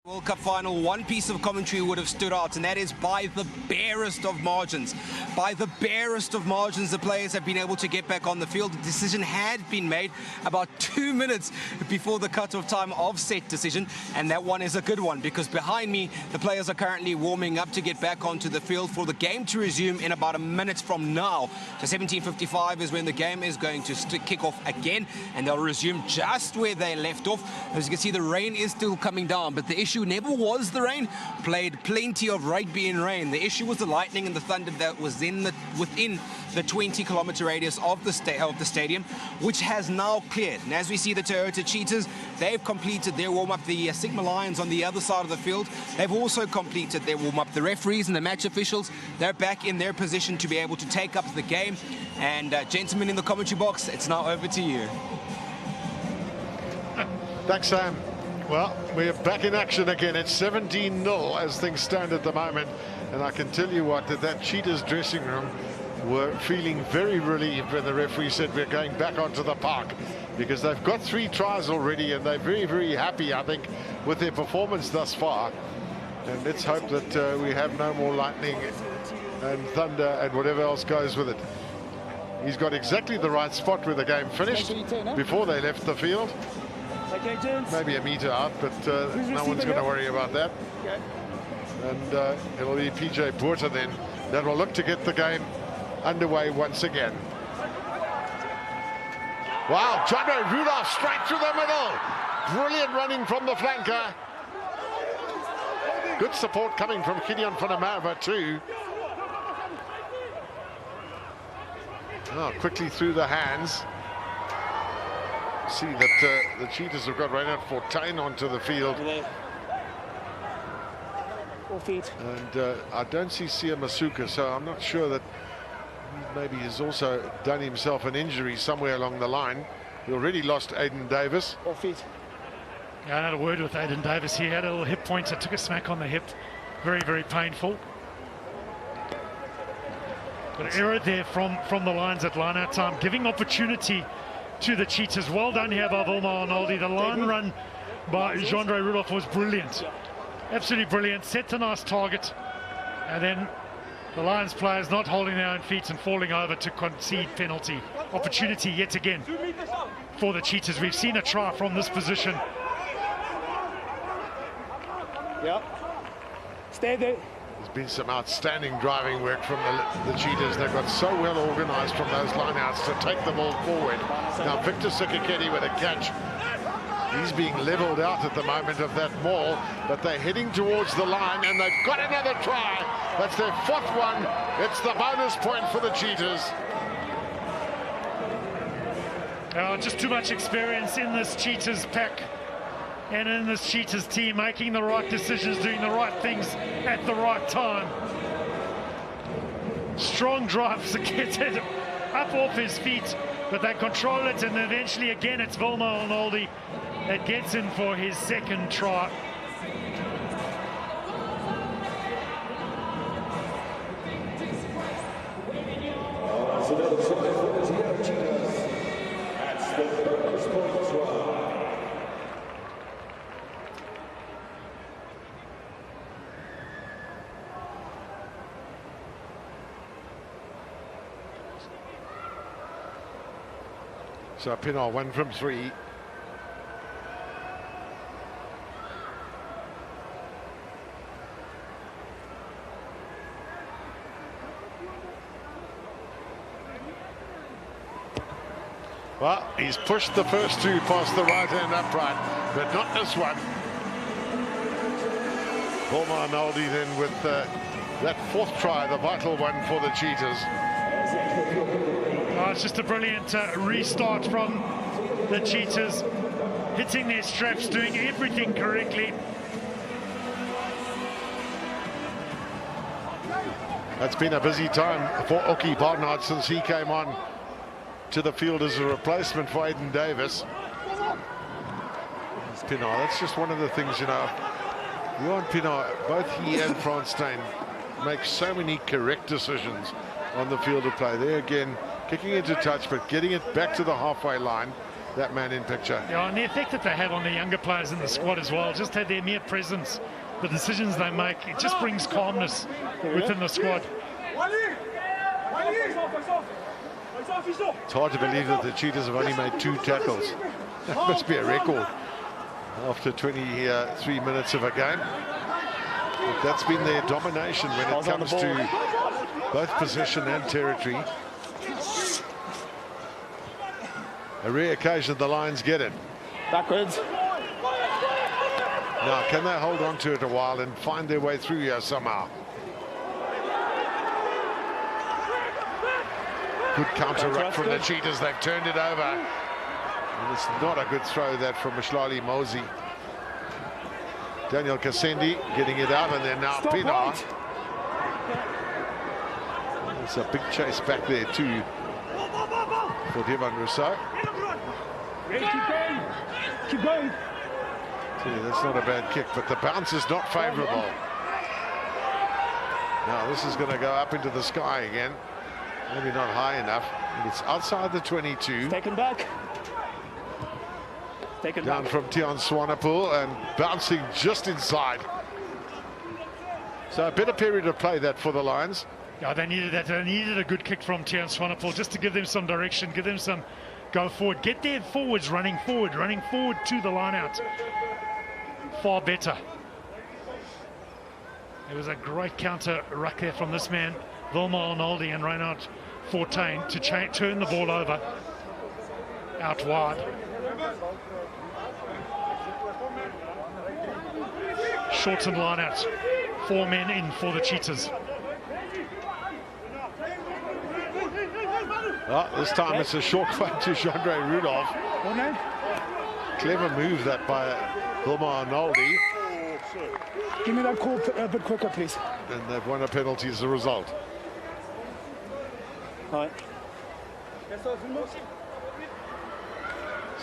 World Cup final, one piece of commentary would have stood out, and that is by the barest of margins. By the barest of margins, the players have been able to get back on the field. The decision had been made about 2 minutes before the cut-off time of set decision, and that one is a good one, because behind me, the players are currently warming up to get back onto the field for the game to resume in about a minute from now. So 17:55 is when the game is going to kick off again, and they'll resume just where they left off. As you can see, the rain is still coming down, but the issue never was the rain. Played plenty of rugby in rain. The issue was the lightning and the thunder that was within the 20-kilometer radius of the stadium, which has now cleared. And as we see the Toyota Cheetahs, they've completed their warm-up. The Sigma Lions on the other side of the field, they've also completed their warm-up. The referees and the match officials, they're back in their position to be able to take up the game. And gentlemen in the commentary box, it's now over to you. Thanks, Sam. Well, we're back in action again. It's 17-0 as things stand at the moment. And I can tell you what, that Cheetahs dressing room were feeling very relieved when the referee said we're going back onto the park, because they've got 3 tries already and they're very, very happy, I think, with their performance thus far. And let's hope that we have no more lightning and thunder and whatever else goes with it. He's got exactly the right spot where the game finished before they left the field. Maybe a meter out, but no one's going to worry about that. And it'll be PJ Porter then that will look to get the game underway once again. Wow, John Rudolph straight through the middle. Brilliant running from the flanker. Good support coming from Gideon van der Merwe too. Oh, quickly through the hands. See that the Cheetahs have got Reinhard Fortuin onto the field. And I don't see Sia Masuka, so I'm not sure that maybe he's also done himself an injury somewhere along the line. He already lost Aiden Davis. Yeah, I had a word with Aiden Davis. He had a little hip pointer, took a smack on the hip. Very, very painful. But error there from the lines at line-out time, giving opportunity to the Cheetahs. Well done here by Wilma Arnoldi. The line run by Jean-Andre Rudolph was brilliant. Absolutely brilliant. Set a nice target. And then the Lions players not holding their own feet and falling over to concede penalty. Opportunity yet again for the Cheetahs. We've seen a try from this position. Yep. Stay there. There's been some outstanding driving work from the Cheetahs. They've got so well organized from those lineouts to take the ball forward. Now Victor Sikaketi with a catch. He's being leveled out at the moment of that maul, but they're heading towards the line and they've got another try. That's their 4th one. It's the bonus point for the Cheetahs. Just too much experience in this Cheetahs pack and in this Cheetahs team, making the right decisions, doing the right things at the right time. Strong drives to get it up off his feet, but they control it, and eventually again it's Wilma Arnoldi that gets in for his 2nd try. So Pienaar 1 from 3. Well, he's pushed the first 2 past the right-hand upright, but not this one. Wilma Arnoldi then with that 4th try, the vital one for the Cheetahs. It's just a brilliant restart from the Cheetahs, hitting their straps, doing everything correctly. It's been a busy time for Oki Barnard since he came on to the field as a replacement for Aiden Davis. Pienaar, that's just one of the things, you know, Johan Pienaar, both he and Frans Steyn make so many correct decisions on the field of play. There again, kicking into touch, but getting it back to the halfway line, that man in picture. Yeah, and the effect that they have on the younger players in the squad as well, just had their mere presence, the decisions they make, it just brings calmness within the squad. It's hard to believe that the Cheetahs have only made 2 tackles. That must be a record after 23 minutes of a game. But that's been their domination when it comes to both possession and territory. A rare occasion the Lions get it. Backwards. Now, can they hold on to it a while and find their way through here somehow? Good counter ruck from the Cheetahs. They've turned it over. And it's not a good throw that from Mshlali Mosi. Daniel Kasendi getting it out, and then now Pienaar. It's a big chase back there too for Devon Rousseau. Keep going. See, that's not a bad kick, but the bounce is not favourable. Now this is going to go up into the sky again. Maybe not high enough. And it's outside the 22. Taken back. Taken Down back. from Tian Swanepoel and bouncing just inside. So a better period of play that for the Lions. Yeah, they needed that. They needed a good kick from Tian Swanepoel just to give them some direction, give them some go forward. Get their forwards running forward to the line out. Far better. It was a great counter ruck there from this man, Wilma Arnoldi, and Reinhard Fortuin to turn the ball over out wide. Shortened line out. 4 men in for the Cheetahs. Well, this time it's a short one to Jean-Andre Rudolph. Clever move that by Wilma Arnoldi. Give me that call a bit quicker, please. And they've won a penalty as a result. All right.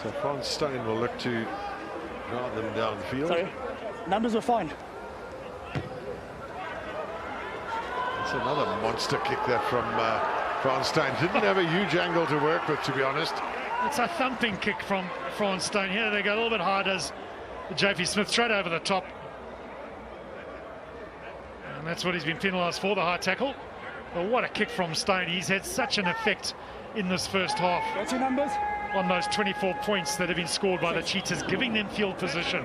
So Franz Steyn will look to drive them downfield. Sorry. Numbers are fine. It's another monster kick that from Franz Steyn. Didn't have a huge angle to work with, to be honest. It's a thumping kick from Franz Steyn. Here they go a little bit hard as JP Smith straight over the top. And that's what he's been penalised for, the high tackle. But what a kick from Steyn. He's had such an effect in this first half. What's your numbers? On those 24 points that have been scored by the Cheetahs, giving them field position.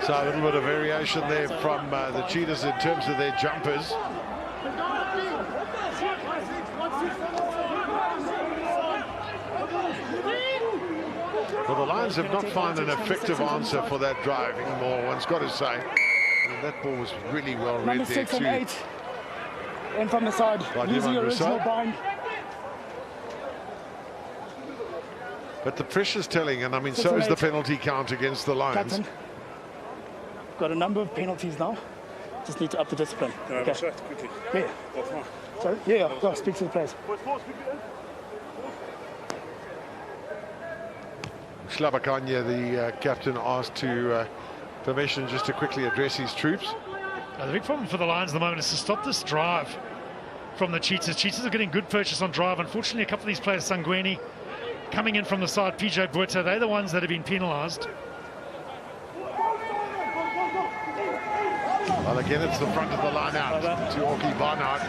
So a little bit of variation there from the Cheetahs in terms of their jumpers. Well, the Lions have not found an effective answer for that driving ball, one's got to say. And that ball was really well read Number there 6 too. and 8. In from the side. Using your original bind. But the pressure's telling, and I mean, so is the penalty count against the Lions. Captain, got a number of penalties now. Just need to up the discipline. Okay. Yeah. Sorry? Yeah, go speak to the players. Schlabakanya, the captain, asked to permission just to quickly address his troops. The big problem for the Lions at the moment is to stop this drive from the Cheetahs. Cheetahs are getting good purchase on drive. Unfortunately, a couple of these players, Sangweni, coming in from the side, PJ Buerta, they're the ones that have been penalised. Well, again, it's the front of the line out to Aukie Barnard.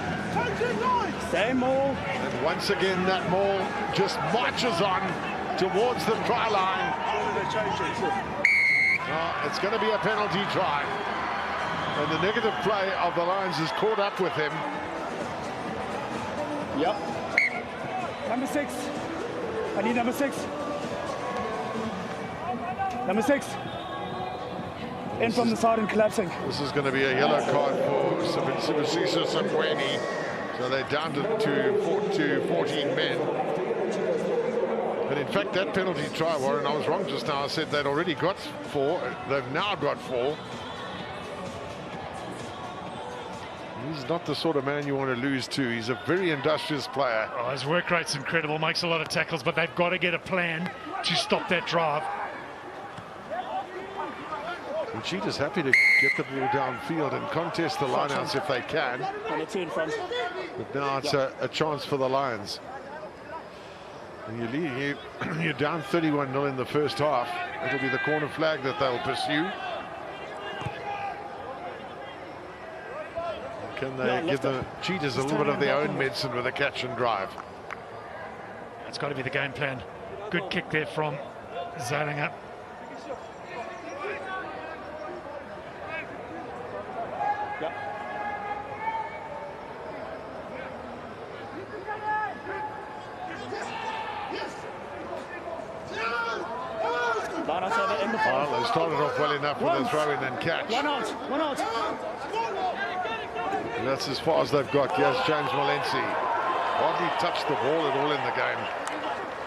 Same maul. And once again, that maul just marches on towards the try line. It's going to be a penalty try. And the negative play of the Lions has caught up with him. Yep. Number 6. I need number 6. Number 6. In from the side and collapsing. This is going to be a yellow card for Sibusisa Sangweni. So they're down to 14 men. But in fact, that penalty try, Warren, I was wrong just now. I said they'd already got 4. They've now got 4. He's not the sort of man you want to lose to. He's a very industrious player. Oh, his work rate's incredible, makes a lot of tackles, but they've got to get a plan to stop that drive. The Cheetahs happy to get the ball downfield and contest the lineouts if they can. And it's in front. But now it's a chance for the Lions. And you're down 31-0 in the first half. It'll be the corner flag that they'll pursue. Can they give the Cheetahs a little bit of their own medicine with a catch and drive? That's got to be the game plan. Good kick there from Zalinger. Well, they started off well enough with a throw-in and catch. One out. And that's as far as they've got. Yes, James Molensi hardly touched the ball at all in the game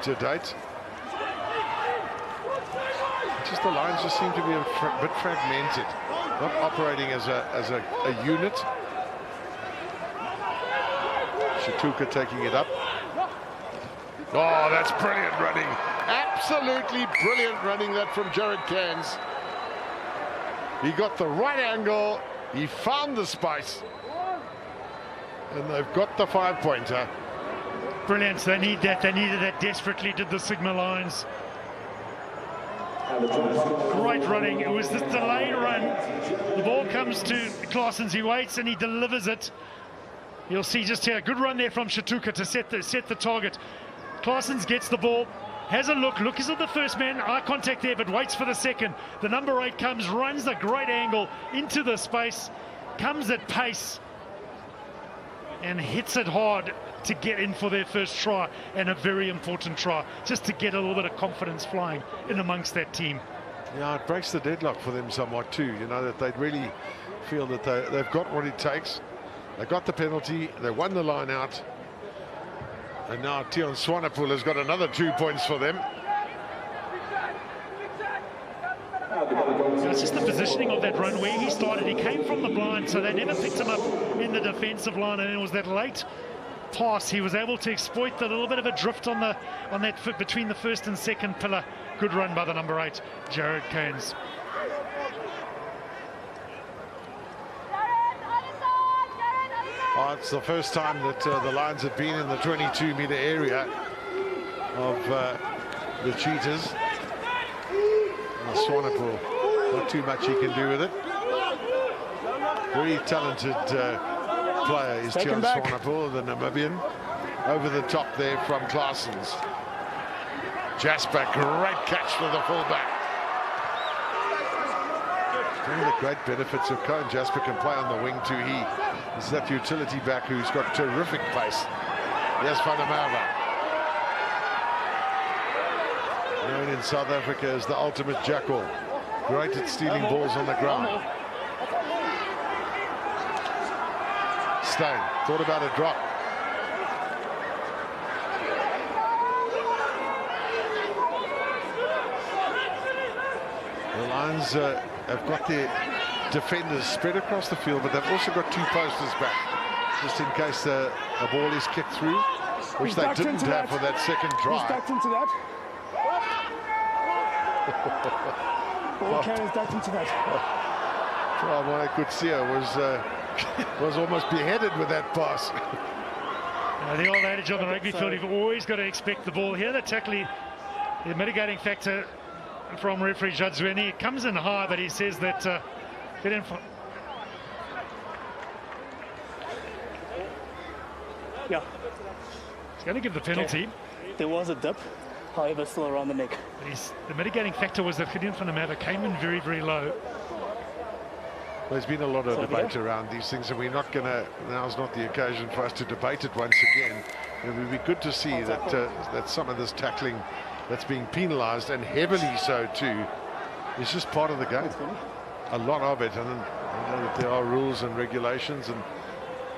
to date. Just the Lions just seem to be a bit fragmented, not operating as a unit. Shatuka taking it up. Oh, that's brilliant running Absolutely brilliant running that from Jared Cairns. He got the right angle, he found the space, and they've got the 5-pointer. Brilliant. They need that. They needed that desperately, did the Sigma Lions. Great running. It was this delayed run. The ball comes to Claessens. He waits and he delivers it. You'll see just here, good run there from Shatuka to set the target. Claessens gets the ball, has a look is at the first man, eye contact there, but waits for the second. The number 8 comes, runs a great angle into the space, comes at pace, and hits it hard to get in for their first try, and a very important try, just to get a little bit of confidence flying in amongst that team. Yeah, it breaks the deadlock for them somewhat too, you know, that they really feel that they've got what it takes. They got the penalty, they won the line out, and now Tion Swanepoel has got another 2 points for them. It's just the positioning of that run where he started. He came from the blind, so they never picked him up in the defensive line, and it was that late pass. He was able to exploit the little bit of a drift on that foot between the first and second pillar. Good run by the number 8, Jared Cairns. Oh, it's the first time that the Lions have been in the 22-meter area of the Cheetahs. Swanepoel, not too much he can do with it. Very talented player is Tion Swanepoel, the Namibian. Over the top there from Claessens. Jasper, great catch for the fullback. One of the great benefits of Cohen Jasper can play on the wing too. He is that utility back who's got terrific pace. Yes, Van der Merwe. Known in South Africa as the ultimate jackal. Great at stealing balls on the ground. Steyn thought about a drop. The Lions have got their defenders spread across the field, but they've also got 2 posters back, just in case a ball is kicked through, which they didn't have for that second try. He's ducked into that. Ball carries ducked into that. Well, Moekutsia was almost beheaded with that pass. The old adage on the rugby field, you've always got to expect the ball. Here, the tackling, the mitigating factor from referee Judd Zweni. It comes in high, but he says that get in for. Yeah. He's going to give the penalty. Okay. There was a dip, however, still around the neck. But the mitigating factor was that Gideon van der Merwe came in very, very low. There's been a lot of debate around these things, and we're not going to. Now's not the occasion for us to debate it once again. It would be good to see that that some of this tackling that's being penalised, and heavily so too, is just part of the game. A lot of it, and I know that there are rules and regulations, and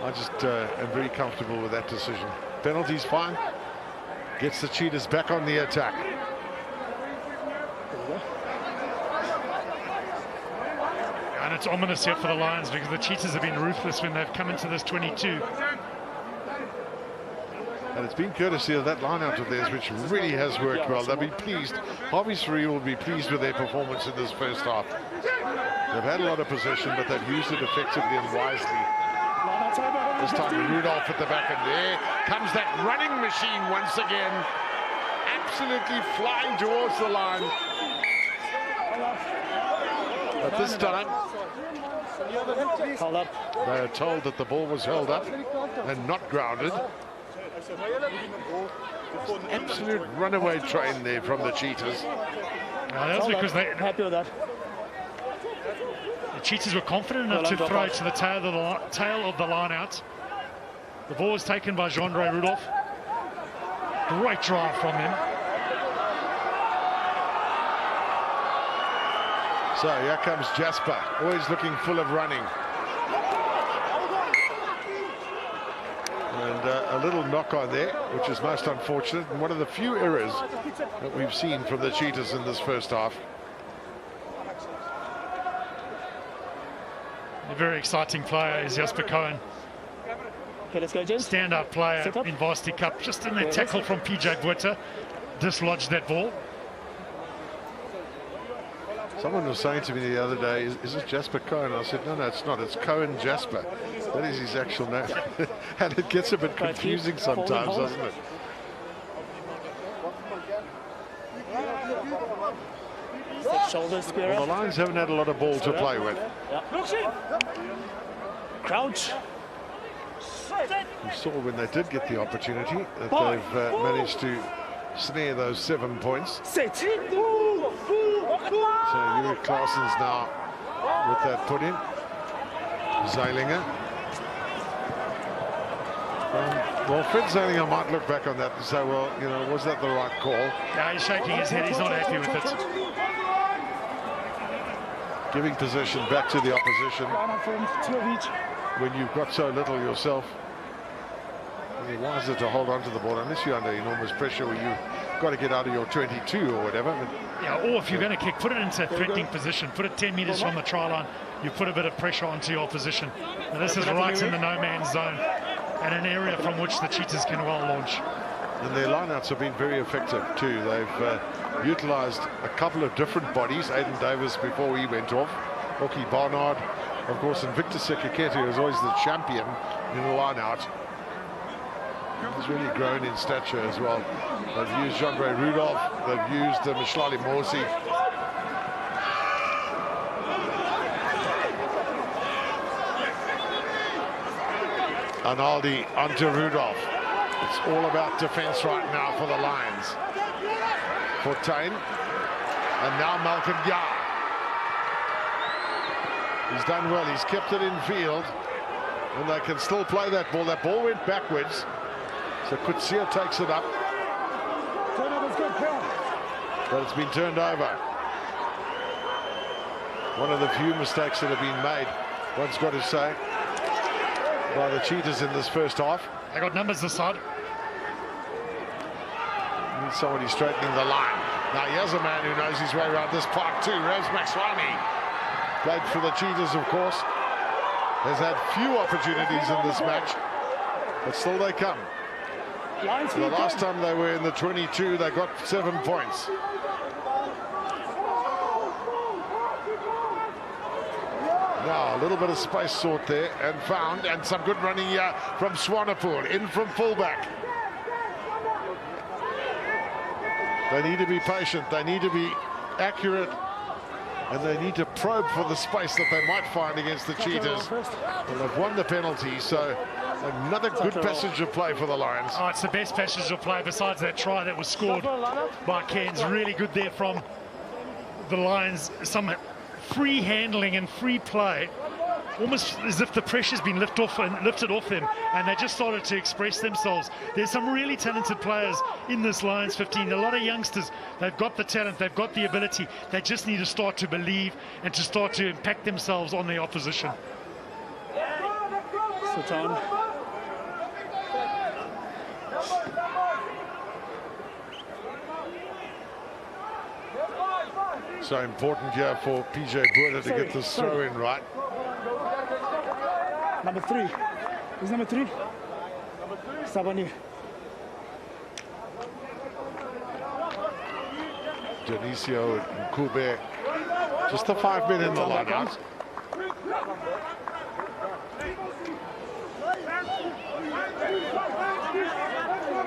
I just am very comfortable with that decision. Penalty's fine. Gets the Cheetahs back on the attack. And it's ominous here for the Lions, because the Cheetahs have been ruthless when they've come into this 22. And it's been courtesy of that line-out of theirs, which really has worked well. They'll be pleased. Harvey Surrey will be pleased with their performance in this first half. They've had a lot of possession, but they've used it effectively and wisely. This time Rudolph at the back, and there comes that running machine once again. Absolutely flying towards the line. But this time, they are told that the ball was held up and not grounded. Absolute runaway train there from the Cheetahs. That was because they happy with that. The Cheetahs were confident enough to throw to the tail of the line out. The ball was taken by Jean-Andre Rudolph. Great drive from him. So here comes Jasper, always looking full of running. And a little knock on there, which is most unfortunate, and one of the few errors that we've seen from the Cheetahs in this first half. A very exciting player is Jasper Cohen. Okay, let's go, James. Stand-up player in Varsity Cup, just in that tackle from PJ Botha, dislodged that ball. Someone was saying to me the other day, is it Jasper Cohen? I said, no, it's not. It's Cohen Jasper. That is his actual name. And it gets a bit confusing sometimes, doesn't it? Well, the Lions haven't had a lot of ball to play with. Crouch. You saw when they did get the opportunity that they've managed to snare those 7 points. So Yuri Claessen's now with that put in. Zeilinger. Well, Fred Zeilinger might look back on that and say, well, you know, was that the right call? Yeah, he's shaking his head. He's not happy with it. Giving possession back to the opposition when you've got so little yourself. I mean, why is it to hold on to the ball unless you're under enormous pressure where you've got to get out of your 22 or whatever? But yeah, or if you're going to kick, put it into a threatening position. Put it 10 meters from the try line. You put a bit of pressure onto your opposition. And this is right in the no-man's zone and an area from which the Cheetahs can well launch. And their lineouts have been very effective too. They've utilised a couple of different bodies. Aiden Davis before he went off. Oki Barnard, of course, and Victor Sekiketu is always the champion in the lineout. He's really grown in stature as well. They've used Jean-Andre Rudolph. They've used Mishlali Morsi. Arnaldi onto Rudolph. It's all about defense right now for the Lions. Fortuyn. And now Malcolm Yar. He's done well. He's kept it in field. And they can still play that ball. That ball went backwards. So Kutsia takes it up. But it's been turned over. One of the few mistakes that have been made, one's got to say, by the Cheetahs in this first half. They got numbers this side. Need somebody straightening the line. Now here's a man who knows his way around this park too. Rose Maxwani. Played for the Cheetahs, of course. Has had few opportunities in this match, but still they come. The last time they were in the 22, they got 7 points. Now a little bit of space sought there and found, and some good running here from Swanepoel, in from fullback. They need to be patient, they need to be accurate, and they need to probe for the space that they might find against the Cheetahs. Well, they've won the penalty, so another good passage of play for the Lions. Oh, it's the best passage of play besides that try that was scored by Cairns. Really good there from the Lions. Some free handling and free play, almost as if the pressure's been lifted off them, and they just started to express themselves. There's some really talented players in this Lions 15. A lot of youngsters. They've got the talent, they've got the ability. They just need to start to believe and to start to impact themselves on the opposition. Sultan. So important here for PJ Boerter to get this throw in right. Number 3. Who's number 3? Sabani. Dionisio and Kube. Just the 5 men in the lineout.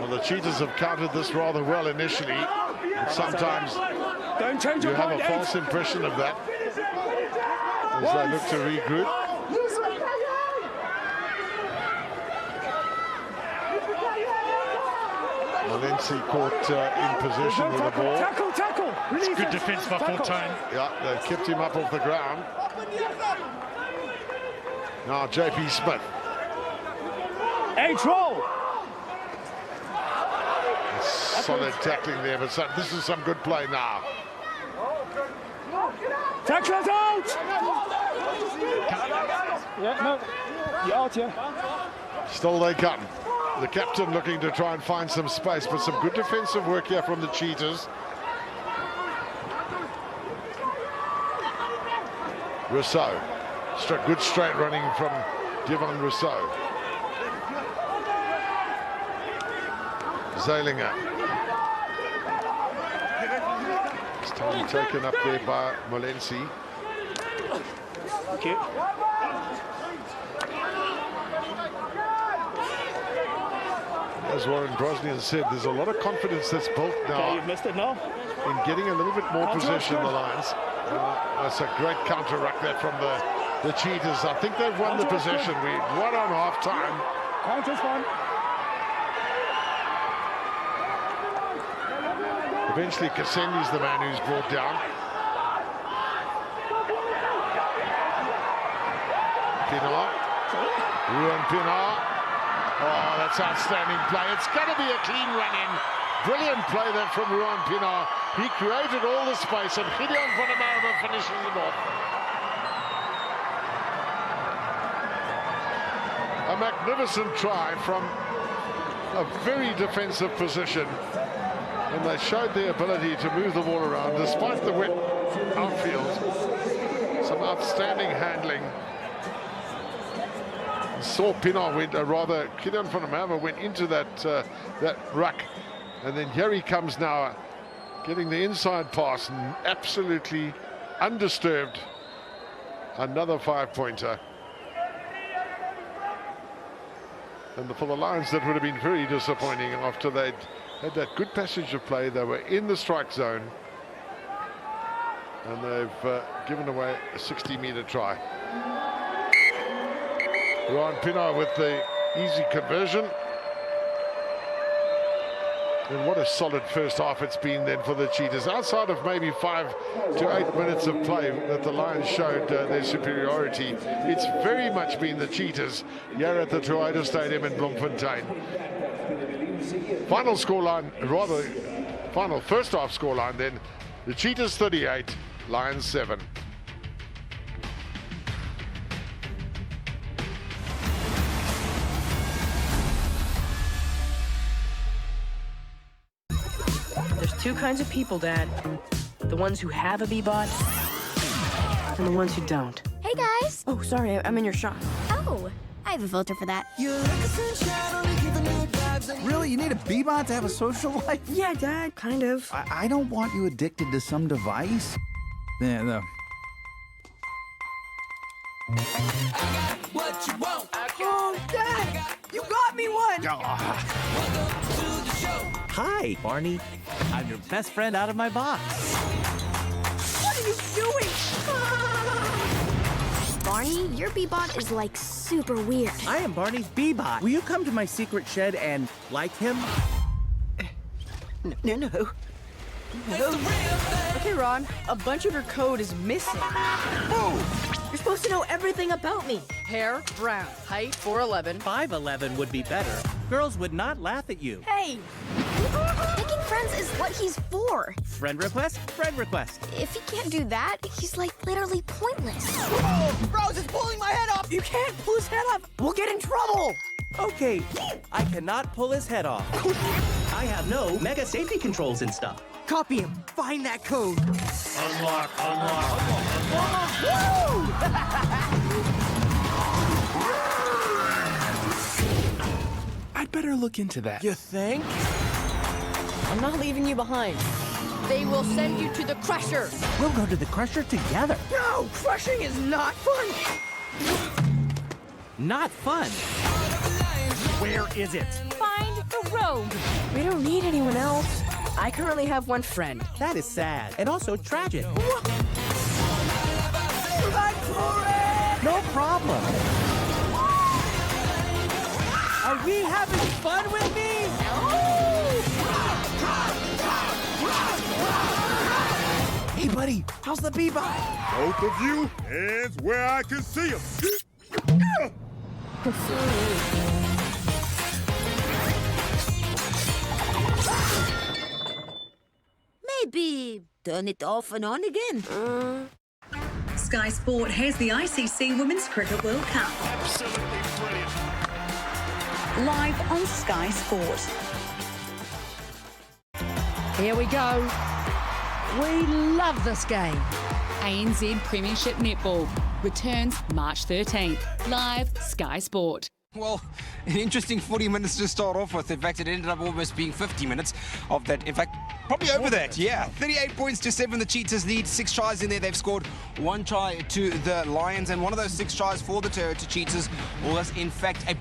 Well, the Cheetahs have countered this rather well initially. And sometimes you have a false impression of that as they look to regroup. Valenci caught in possession with the ball. Tackle. It's good defense by Fortuyn. Yeah, they've kept him up off the ground. Now JP Smith. H-roll. Solid tackling there, but this is some good play now. Tackler's out! Yeah, no. You're out, yeah. Still they come. The captain looking to try and find some space, but some good defensive work here from the Cheetahs. Rousseau. Good straight running from Devon Rousseau. Zeilinger. Time taken up there by Molensi. Okay. As Warren Brosnan said, there's a lot of confidence that's built now. Okay, you've missed it now. In getting a little bit more possession, the Lions. That's a great counter ruck there from the Cheetahs. I think they've won the possession. We're right on half time. Counter's fun. Eventually, Kasendi's the man who's brought down. Pinar. Ruan Pinar. Oh, that's outstanding play. It's going to be a clean run-in. Brilliant play there from Ruan Pinar. He created all the space, and Gideon van der Merwe finishes it off. A magnificent try from a very defensive position. And they showed their ability to move the ball around despite the wet outfield. Some outstanding handling. Saw Pinar went, Gideon van der Merwe went into that ruck. And then here he comes now, getting the inside pass and absolutely undisturbed. Another 5-pointer. And for the Lions, that would have been very disappointing after they'd had that good passage of play. They were in the strike zone. And they've given away a 60-meter try. Ruan Pinar with the easy conversion. And what a solid first half it's been then for the Cheetahs. Outside of maybe 5 to 8 minutes of play that the Lions showed their superiority, it's very much been the Cheetahs here at the Toyota Stadium in Bloemfontein. Final scoreline, final first half scoreline then, the Cheetahs 38, Lions 7. There's two kinds of people, Dad. The ones who have a B-bot and the ones who don't. Hey, guys. Oh, sorry, I'm in your shot. Oh, I have a filter for that. Really? You need a B-bot to have a social life? Yeah, Dad, kind of. I don't want you addicted to some device. Yeah, no. What you want? Oh, Dad! You got me one! Hi, Barney. I'm your best friend out of my box. What are you doing? Barney, your B-bot is like super weird. I am Barney's B-bot. Will you come to my secret shed and like him? No. Okay, Ron, a bunch of your code is missing. Oh! You're supposed to know everything about me. Hair, brown, height, 4'11". 5'11" would be better. Girls would not laugh at you. Hey! Making friends is what he's for. Friend request? Friend request. If he can't do that, he's like literally pointless. Oh, Rose is pulling my head off! You can't pull his head off! We'll get in trouble! Okay, I cannot pull his head off. I have no mega safety controls and stuff. Copy him. Find that code. Unlock. I'd better look into that. You think? I'm not leaving you behind. They will send you to the Crusher. We'll go to the Crusher together. No! Crushing is not fun! Not fun. Where is it? Find the road. We don't need anyone else. I currently have one friend. That is sad and also tragic. Run for it! No problem. Are we having fun with me? Hey, buddy, how's the B-bot? Both of you, hands where I can see them. Maybe turn it off and on again. Sky Sport has the ICC Women's Cricket World Cup. Absolutely brilliant. Live on Sky Sport. Here we go. We love this game. ANZ Premiership Netball returns March 13th. Live Sky Sport. Well, an interesting 40 minutes to start off with. In fact, it ended up almost being 50 minutes of that. In fact, probably over that, yeah. 38 points to 7, the Cheetahs lead. 6 tries in there. They've scored 1 try to the Lions, and one of those 6 tries for the Toyota Cheetahs was, in fact, a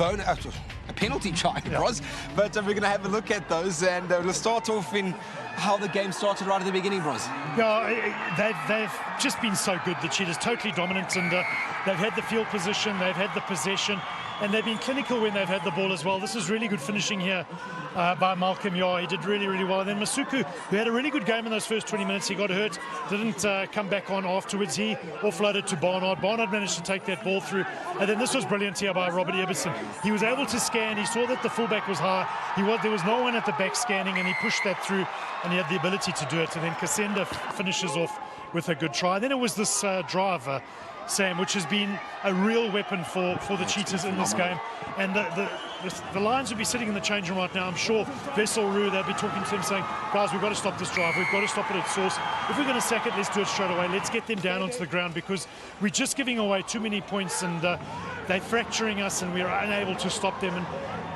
penalty try, Bros. But we're going to have a look at those, and we'll start off in how the game started right at the beginning, Bros. Yeah, they've just been so good, the Cheetahs, totally dominant, and they've had the field position, they've had the possession, and they've been clinical when they've had the ball as well. This is really good finishing here by Malcolm. Yeah, he did really, really well. And then Masuku, who had a really good game in those first 20 minutes, he got hurt, didn't come back on afterwards. He offloaded to Barnard. Barnard managed to take that ball through. And then this was brilliant here by Robert Eberson. He was able to scan. He saw that the fullback was high. There was no one at the back scanning, and he pushed that through, and he had the ability to do it. And then Kasenda finishes off with a good try. Then it was this drive, Sam, which has been a real weapon for the Cheetahs in this game. And the Lions would be sitting in the change room right now. I'm sure Vessel Rue, they'll be talking to him saying, guys, we've got to stop this drive. We've got to stop it at source. If we're going to sack it, let's do it straight away. Let's get them down onto the ground, because we're just giving away too many points, and they're fracturing us, and we're unable to stop them. And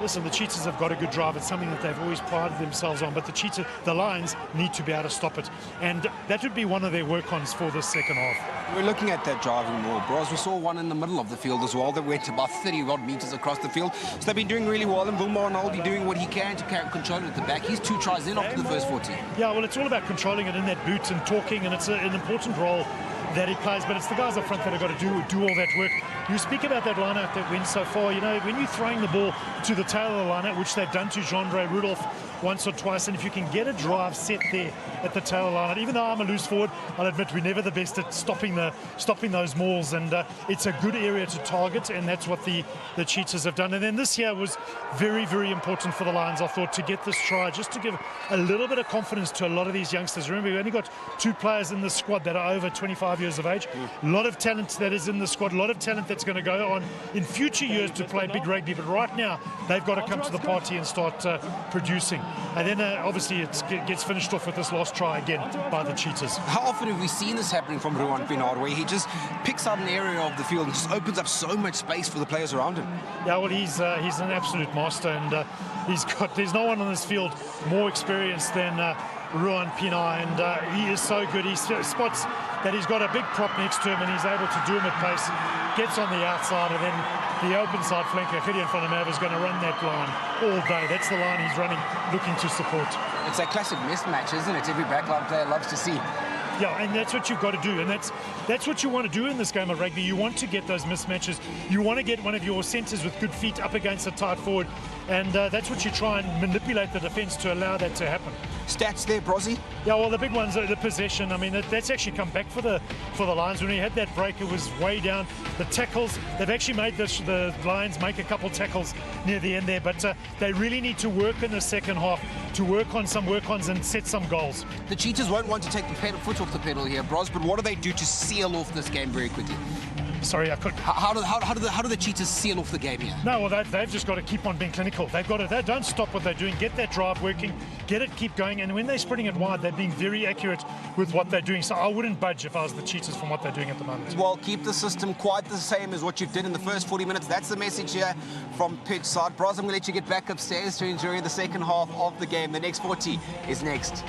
listen, the Cheetahs have got a good drive. It's something that they've always prided themselves on, but the Lions need to be able to stop it. And that would be one of their work-ons for this second half. We're looking at that driving more, Bros. We saw one in the middle of the field as well that went about 30-odd meters across the field. So they've been doing really well, and Wilmar Arnoldi doing what he can to control it at the back. He's 2 tries in after the first 40. Yeah, well, it's all about controlling it in that boot and talking, and it's an important role that he plays, but it's the guys up front that have got to do all that work. You speak about that line-out that went so far. You know, when you're throwing the ball to the tail of the line-out, which they've done to Jean-Dre Rudolph once or twice, and if you can get a drive set there at the tail of the line-out, even though I'm a loose forward, I'll admit we're never the best at stopping those mauls, and it's a good area to target, and that's what the Cheetahs have done. And then this here was very, very important for the Lions, I thought, to get this try, just to give a little bit of confidence to a lot of these youngsters. Remember, we've only got 2 players in the squad that are over 25 years of age. A lot of talent that is in the squad, a lot of talent that's going to go on in future years to play big rugby, but right now they've got to come to the party and start producing. And then obviously it gets finished off with this last try again by the Cheetahs. How often have we seen this happening from Ruan Pienaar, where he just picks out an area of the field and just opens up so much space for the players around him? Yeah, well, he's an absolute master, and there's no one on this field more experienced than Ruan Pienaar, and he is so good. He spots that he's got a big prop next to him, and he's able to do him at pace, gets on the outside, and then the open side flanker, Gideon van der Merwe, is going to run that line all day. That's the line he's running, looking to support. It's a classic mismatch, isn't it? Every backline player loves to see. Yeah, and that's what you've got to do, and that's what you want to do in this game of rugby. You want to get those mismatches. You want to get one of your centres with good feet up against a tight forward, and that's what you try and manipulate the defence to allow that to happen. Stats there, Brozzy? Yeah, well, the big ones are the possession. I mean, that's actually come back for the Lions. When we had that break, it was way down. The tackles, they've actually made the Lions make a couple tackles near the end there, but they really need to work in the second half to work on some work-ons and set some goals. The Cheetahs won't want to take the foot off the pedal here, Bros, but what do they do to seal off this game very quickly? Sorry, I couldn't. How do the Cheetahs seal off the game here? No, well, they've just got to keep on being clinical. They don't stop what they're doing. Get that drive working, get it, keep going. And when they're spreading it wide, they're being very accurate with what they're doing. So I wouldn't budge if I was the Cheetahs from what they're doing at the moment. Well, keep the system quite the same as what you did in the first 40 minutes. That's the message here from pitch side. Bros, I'm going to let you get back upstairs to enjoy the second half of the game. The next 40 is next.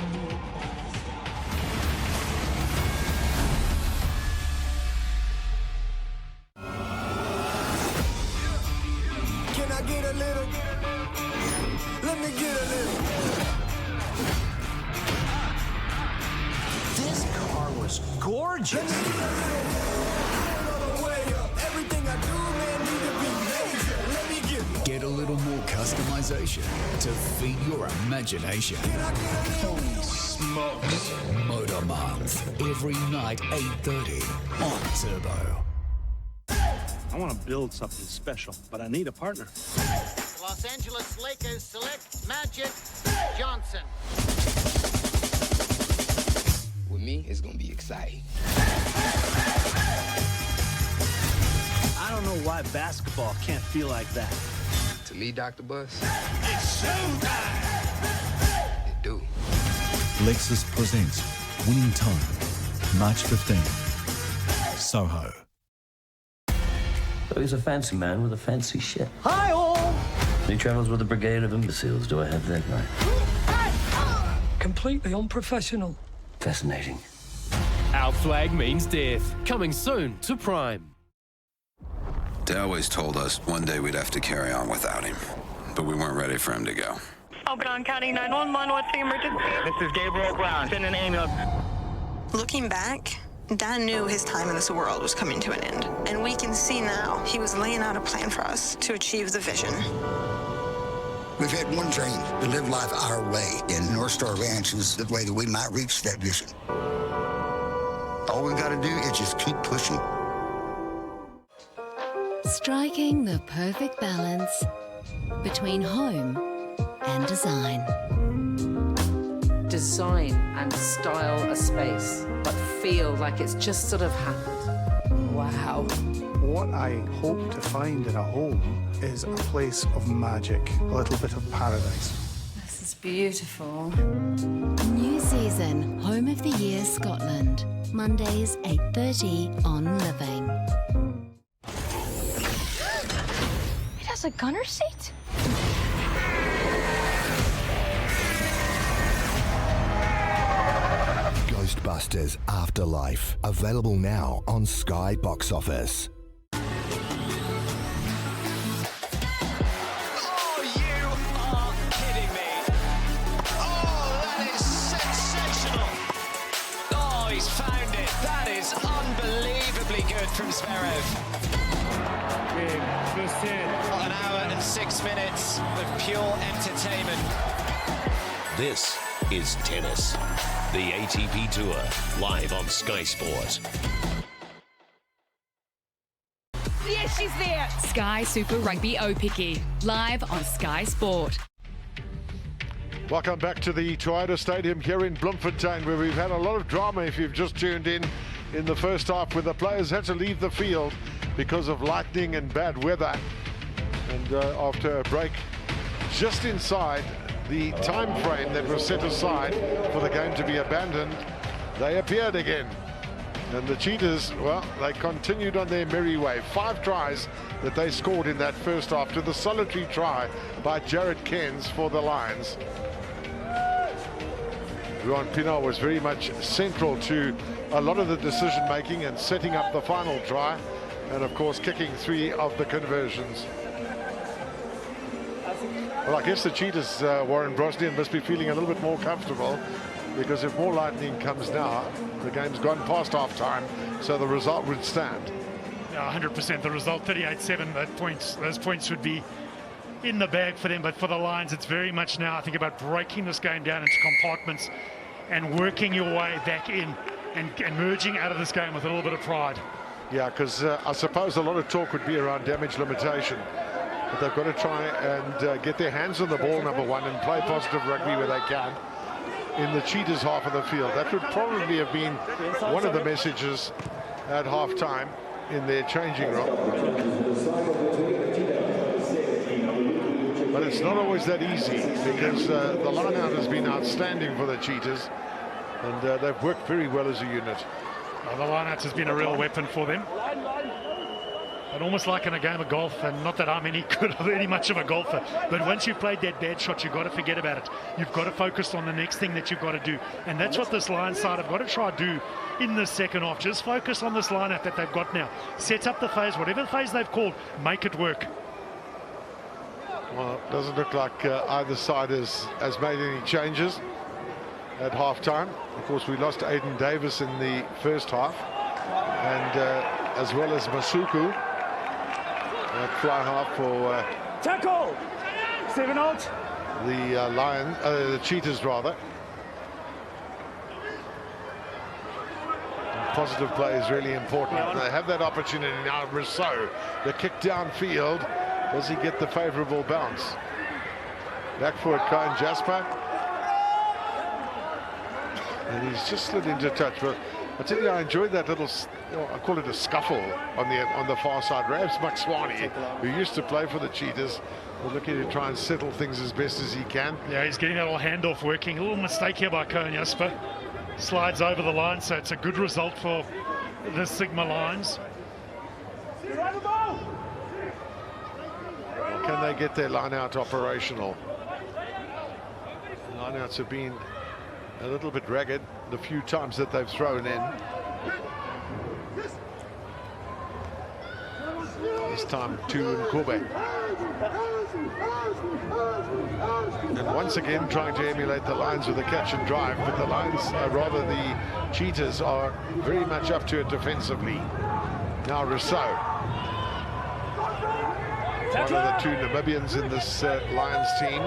Get a little. Let me get a little. This car was gorgeous. Everything I do, man, need to be major. Let me get. Get a little more customization to feed your imagination. Holy smokes. Motor Month, every night 8:30 on Turbo. I want to build something special, but I need a partner. Los Angeles Lakers select Magic Johnson. With me, it's going to be exciting. I don't know why basketball can't feel like that. To me, Dr. Bus, It's showtime. it do. Lexus presents Winning Time, March 15th, Soho. So he's a fancy man with a fancy ship. Hi, all. He travels with a brigade of imbeciles. Do I have that right? Completely unprofessional. Fascinating. Our flag means death. Coming soon to Prime. They always told us one day we'd have to carry on without him, but we weren't ready for him to go. Oakland County 911, what's the emergency? This is Gabriel Brown. Send an ambulance. Looking back, Dan knew his time in this world was coming to an end. And we can see now he was laying out a plan for us to achieve the vision. We've had one dream, to live life our way, and North Star Ranch is the way that we might reach that vision. All we've got to do is just keep pushing. Striking the perfect balance between home and design. Design and style a space, but feel like it's just sort of happened. Wow. What I hope to find in a home is a place of magic, a little bit of paradise. This is beautiful. New season, Home of the Year Scotland. Mondays 8:30 on Living. It has a gunner seat? Ghostbusters Afterlife. Available now on Sky Box Office. Unbelievably good from Zverev. An hour and 6 minutes of pure entertainment. This is tennis. The ATP Tour, live on Sky Sport. Yes, she's there. Sky Super Rugby O-Picky, live on Sky Sport. Welcome back to the Toyota Stadium here in Bloemfontein, where we've had a lot of drama if you've just tuned in the first half, where the players had to leave the field because of lightning and bad weather. And after a break just inside the time frame that was set aside for the game to be abandoned, they appeared again. And the Cheetahs, well, they continued on their merry way. 5 tries that they scored in that first half, to the solitary try by Jared Cairns for the Lions. Ruan Pienaar was very much central to a lot of the decision making and setting up the final try, and of course kicking 3 of the conversions. Well, I guess the Cheetahs, Warren Brosnan, must be feeling a little bit more comfortable, because if more lightning comes now, the game's gone past half time, so the result would stand. Yeah, 100%. The result, 38-7, those points would be in the bag for them. But for the Lions, it's very much now, I think, about breaking this game down into compartments and working your way back in and emerging out of this game with a little bit of pride. Yeah, because I suppose a lot of talk would be around damage limitation. But they've got to try and get their hands on the ball, number one, and play positive rugby where they can in the Cheetahs half of the field. That would probably have been one of the messages at half-time in their changing room. But it's not always that easy, because the line-out has been outstanding for the Cheetahs, and they've worked very well as a unit. The line-out has been a real weapon for them. And almost like in a game of golf, and not that I'm any much of a golfer, but once you've played that bad shot, you've got to forget about it. You've got to focus on the next thing that you've got to do. And that's what this Lions side have got to try to do in the second half. Just focus on this line-out that they've got now. Set up the phase, whatever phase they've called, make it work. Well, it doesn't look like either side has made any changes at half-time. Of course, we lost Aiden Davis in the first half, and as well as Masuku. Fly half for tackle 7 out. The Cheetahs rather. And positive play is really important. They have that opportunity now. Rousseau, the kick downfield. Does he get the favourable bounce? Back for it, Kyan Jasper. And he's just slid into touch. But I tell you, I enjoyed that little, I call it a scuffle on the far side. Rabs Makswani, who used to play for the Cheetahs, was looking to try and settle things as best as he can. Yeah, he's getting that little handoff working. A little mistake here by Kyan Jasper. Slides over the line, so it's a good result for the Sigma Lions. Can they get their line-out operational. Line-outs have been a little bit ragged the few times that they've thrown in. This time to Nkube. And once again trying to emulate the Lions with a catch and drive, but the Lions, rather the Cheetahs, are very much up to it defensively. Now Rousseau, one of the two Namibians in this Lions team.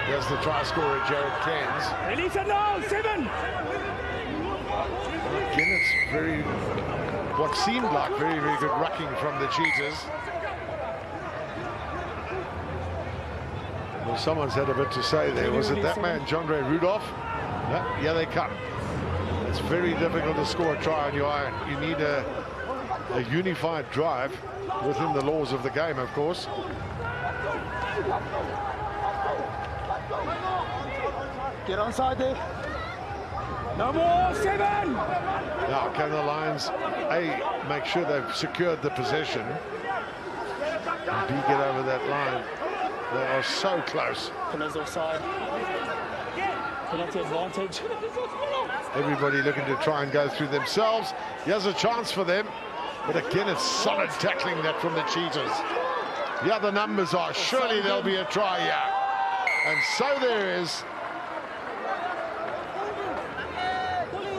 There's the try scorer, Jared Cairns. Release it now, 7! Again, it's what seemed like very, very good rucking from the Cheetahs. Well, someone's had a bit to say there. Was it that man, Jandre Rudolph? Yeah, they come. It's very difficult to score a try on your own. You need a unified drive within the laws of the game, of course. Get onside there. No more, 7! Now, can the Lions, A, make sure they've secured the possession, and B, get over that line? They are so close. Penalty offside. Penalty advantage. Everybody looking to try and go through themselves. Here's a chance for them. But again, it's solid tackling that from the Cheetahs. The other numbers are, surely there'll be a try here. And so there is.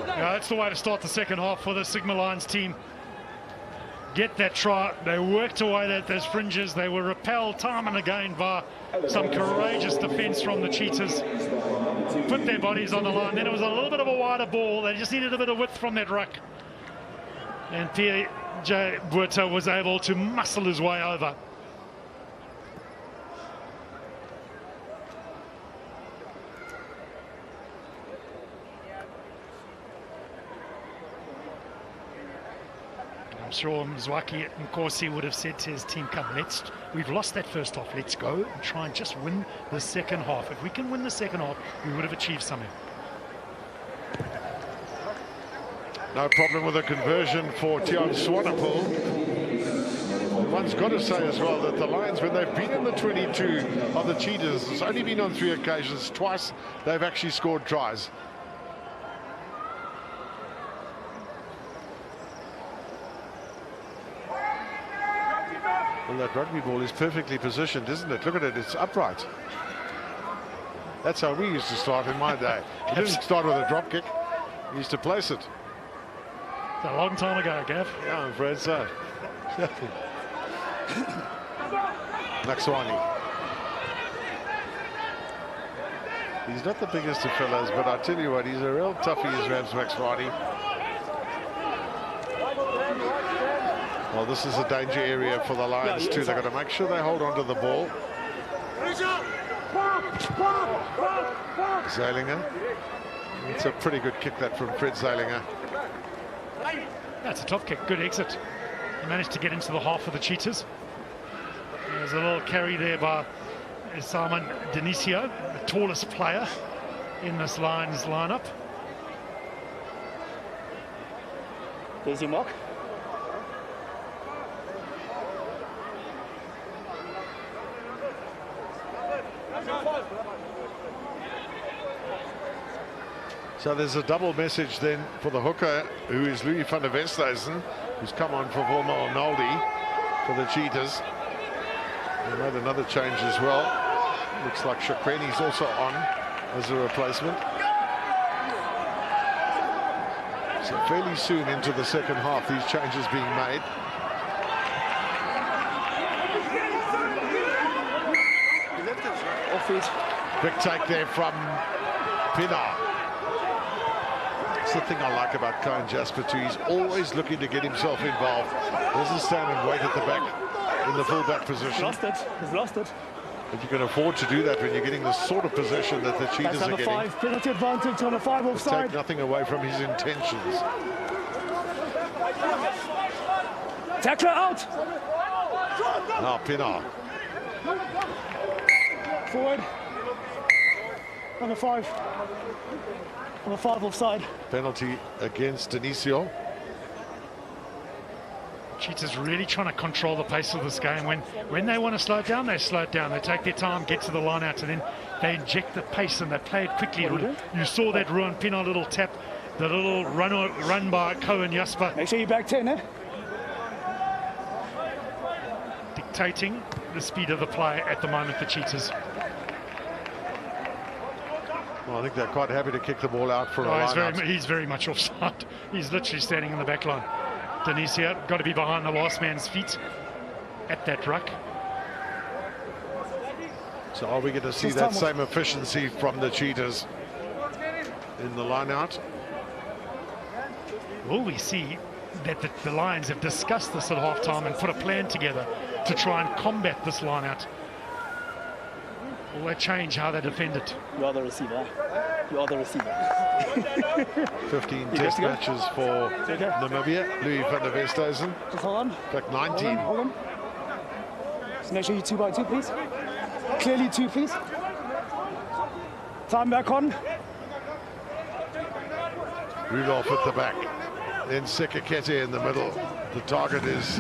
Yeah, that's the way to start the second half for the Sigma Lions team. Get that try. They worked away at those fringes. They were repelled time and again by some courageous defence from the Cheetahs. Put their bodies on the line. Then it was a little bit of a wider ball. They just needed a bit of width from that ruck. And Pierre J. Buerta was able to muscle his way over. I'm sure Mzwaki and Corsi would have said to his team, come, we've lost that first half, let's go and try and just win the second half. If we can win the second half, we would have achieved something. No problem with a conversion for Tian Swanepoel. One's got to say as well that the Lions, when they've been in the 22 of the Cheetahs, it's only been on 3 occasions. Twice they've actually scored tries. Well, that rugby ball is perfectly positioned, isn't it? Look at it, it's upright. That's how we used to start in my day. We didn't start with a drop kick, we used to place it. It's a long time ago, Gav. Yeah, I'm afraid so. Maxwani. He's not the biggest of fellows, but I tell you what, he's a real toughie, is Rams Maxwani. Well, this is a danger area for the Lions too. They've got to make sure they hold on to the ball. Zeilinger. It's a pretty good kick that from Fred Zeilinger. That's a top kick, good exit. He managed to get into the half of the Cheetahs. There's a little carry there by Simon Denisio, the tallest player in this Lions lineup. There's your mark. So there's a double message then for the hooker, who is Louis van der Westhuizen, who's come on for Wilma Naldi for the Cheetahs. They made another change as well. Looks like Shakreni's also on as a replacement. So fairly soon into the second half, these changes being made. Off it. Quick take there from Pienaar. That's the thing I like about Cohen Jasper too. He's always looking to get himself involved. Doesn't stand and wait at the back in the full-back position. Lost it. He's lost it. But you can afford to do that when you're getting the sort of possession that the Cheetahs are getting. 5, penalty advantage on a 5 offside. Take nothing away from his intentions. Tackler out. Now Pienaar. Forward. On the 5. On the 5 offside. Penalty against Denisio. Cheetahs really trying to control the pace of this game. When they want to slow it down, they slow it down. They take their time, get to the line out, and then they inject the pace and they play it quickly. You saw that Ruan Pienaar little tap, the little run by Cohen Jasper. Make sure you back 10, eh? Dictating the speed of the play at the moment, the Cheetahs. Well, I think they're quite happy to kick the ball out for a line. He's very much offside. He's literally standing in the back line. Denisia got to be behind the last man's feet at that ruck. So are we going to see that same efficiency from the Cheetahs in the line out? Will we see that the Lions have discussed this at halftime and put a plan together to try and combat this line out? Will they change how they defend it? You are the receiver. You are the receiver. 15 test matches for Namibia. Louis van der Westhuizen. Just hold on. In fact, 19. Hold on. Just make sure you 2 by 2, please. Clearly 2, please. Time back on. Rudolph at the back. Then Sekakete in the middle. The target is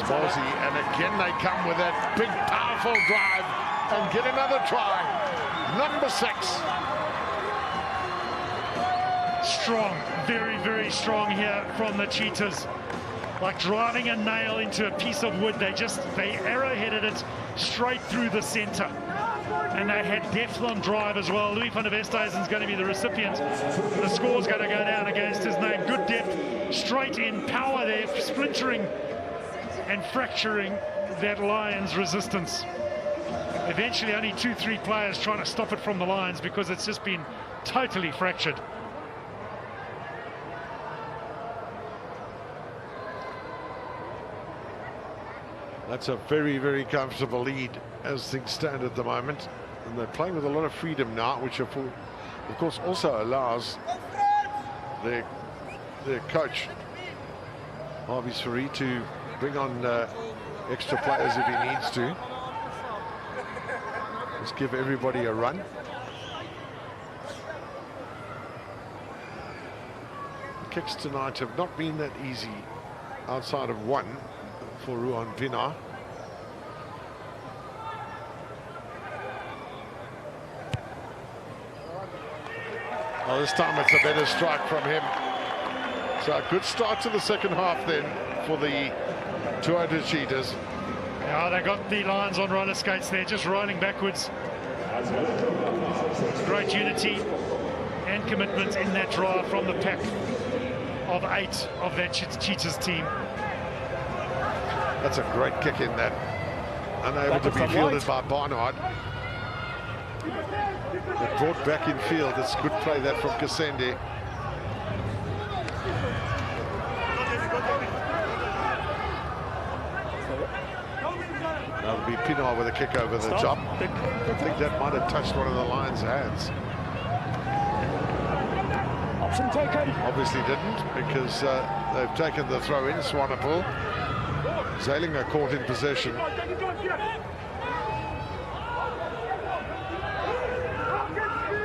Mosey, and again they come with that big powerful drive and get another try. Number 6. Strong, very, very strong here from the Cheetahs. Like driving a nail into a piece of wood. They arrowheaded it straight through the center. And they had depth on drive as well. Louis van der Westhuizen's going to be the recipient. The score's going to go down against his name. Good depth, straight in power there, splintering and fracturing that Lions resistance. Eventually only 2-3 players trying to stop it from the Lions because it's just been totally fractured. That's a very, very comfortable lead as things stand at the moment. And they're playing with a lot of freedom now, which of course also allows their coach, Harvey Suri, to bring on extra players if he needs to. Just give everybody a run. The kicks tonight have not been that easy outside of one for Ruan Pienaar. Well, this time it's a better strike from him. So a good start to the second half then for the Toyota Cheetahs. Yeah, they got the Lions on roller skates there, just rolling backwards. Great unity and commitment in that drive from the pack of 8 of that Cheetahs team. That's a great kick in that. Unable to be fielded by Barnard. But brought back in field. It's good play that from Kasende. That'll be Pienaar with a kick over the top. I think that might have touched one of the Lions' hands. Option taken. Obviously didn't, because they've taken the throw in. Swanepoel. Zeilinger caught in possession.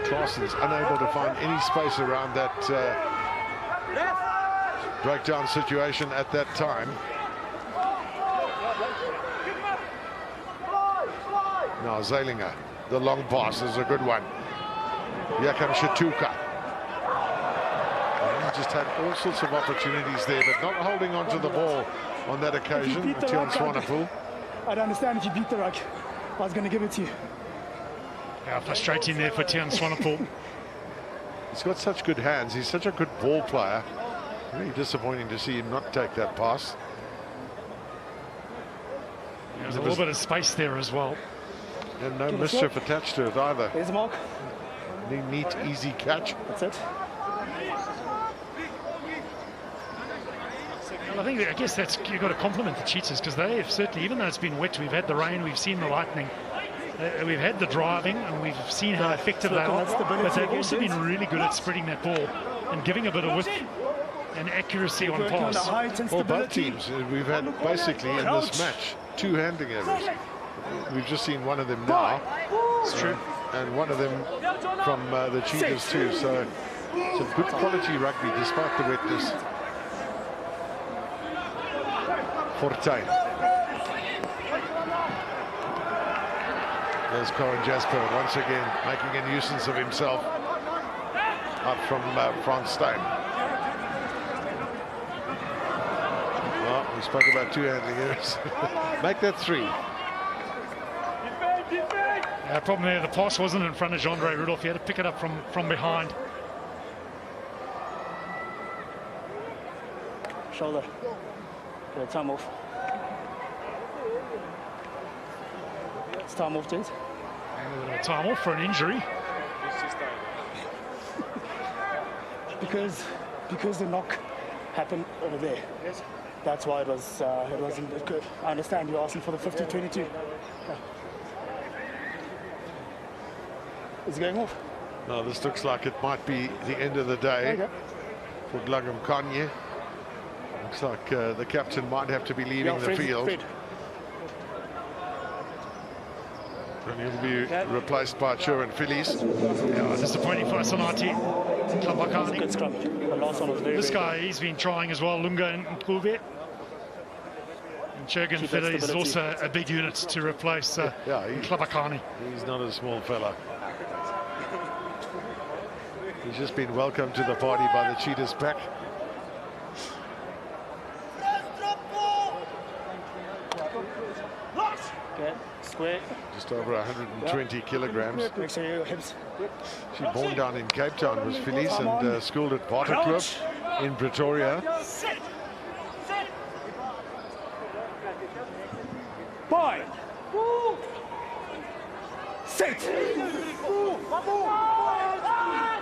Claessen's unable to find any space around that breakdown situation at that time. Now Zeilinger, the long pass is a good one. Here comes Shatuka. He just had all sorts of opportunities there, but not holding on to the ball on that occasion. Tian Swanepoel. I'd understand if you beat the ruck. I was going to give it to you. Yeah, frustrating there for Tian Swanepoel. He's got such good hands. He's such a good ball player. Really disappointing to see him not take that pass. There's a little bit of space there as well. And no mischief attached to it either. There's the mark. Neat, easy catch. That's it. Well, I guess that's, you've got to compliment the Cheetahs, because they have certainly, even though it's been wet, we've had the rain, we've seen the lightning, we've had the driving, and we've seen how effective they are. But they've also been really good at spreading that ball and giving a bit of width and accuracy on pass. Well, both teams, we've had basically in this match 2 handling errors. We've just seen one of them now. It's true. And one of them from the Cheetahs too. So some good quality rugby despite the wetness. Fortuin. There's Corin Jasper once again making a nuisance of himself up from Frans Steyn. Well, we spoke about two handling errors. Make that 3. Problem there, the pass wasn't in front of Jean-Andre Rudolph. He had to pick it up from behind. Shoulder. Get a time off. It's time off, James. A little bit of time off for an injury. Because the knock happened over there. Yes. That's why it wasn't good. I understand you're asking for the 50-22. Yeah. Is it going off? No, this looks like it might be the end of the day for Glugam Kanye. Looks like the captain might have to be leaving the field. And he'll be replaced by Sherwin Phillies. Yeah, disappointing for Sanati. Good scrum. The last one was this guy, he's been trying as well, Lunga and Kube. And Jurgen Filler is also a big unit to replace Klabakani. He's not a small fella. He's just been welcomed to the party by the Cheetahs pack. Okay, square. Just over 120 kilograms. Make sure your hips. She born down in Cape Town, was Phillies, and schooled at Waterkloof in Pretoria. Boy. Sit.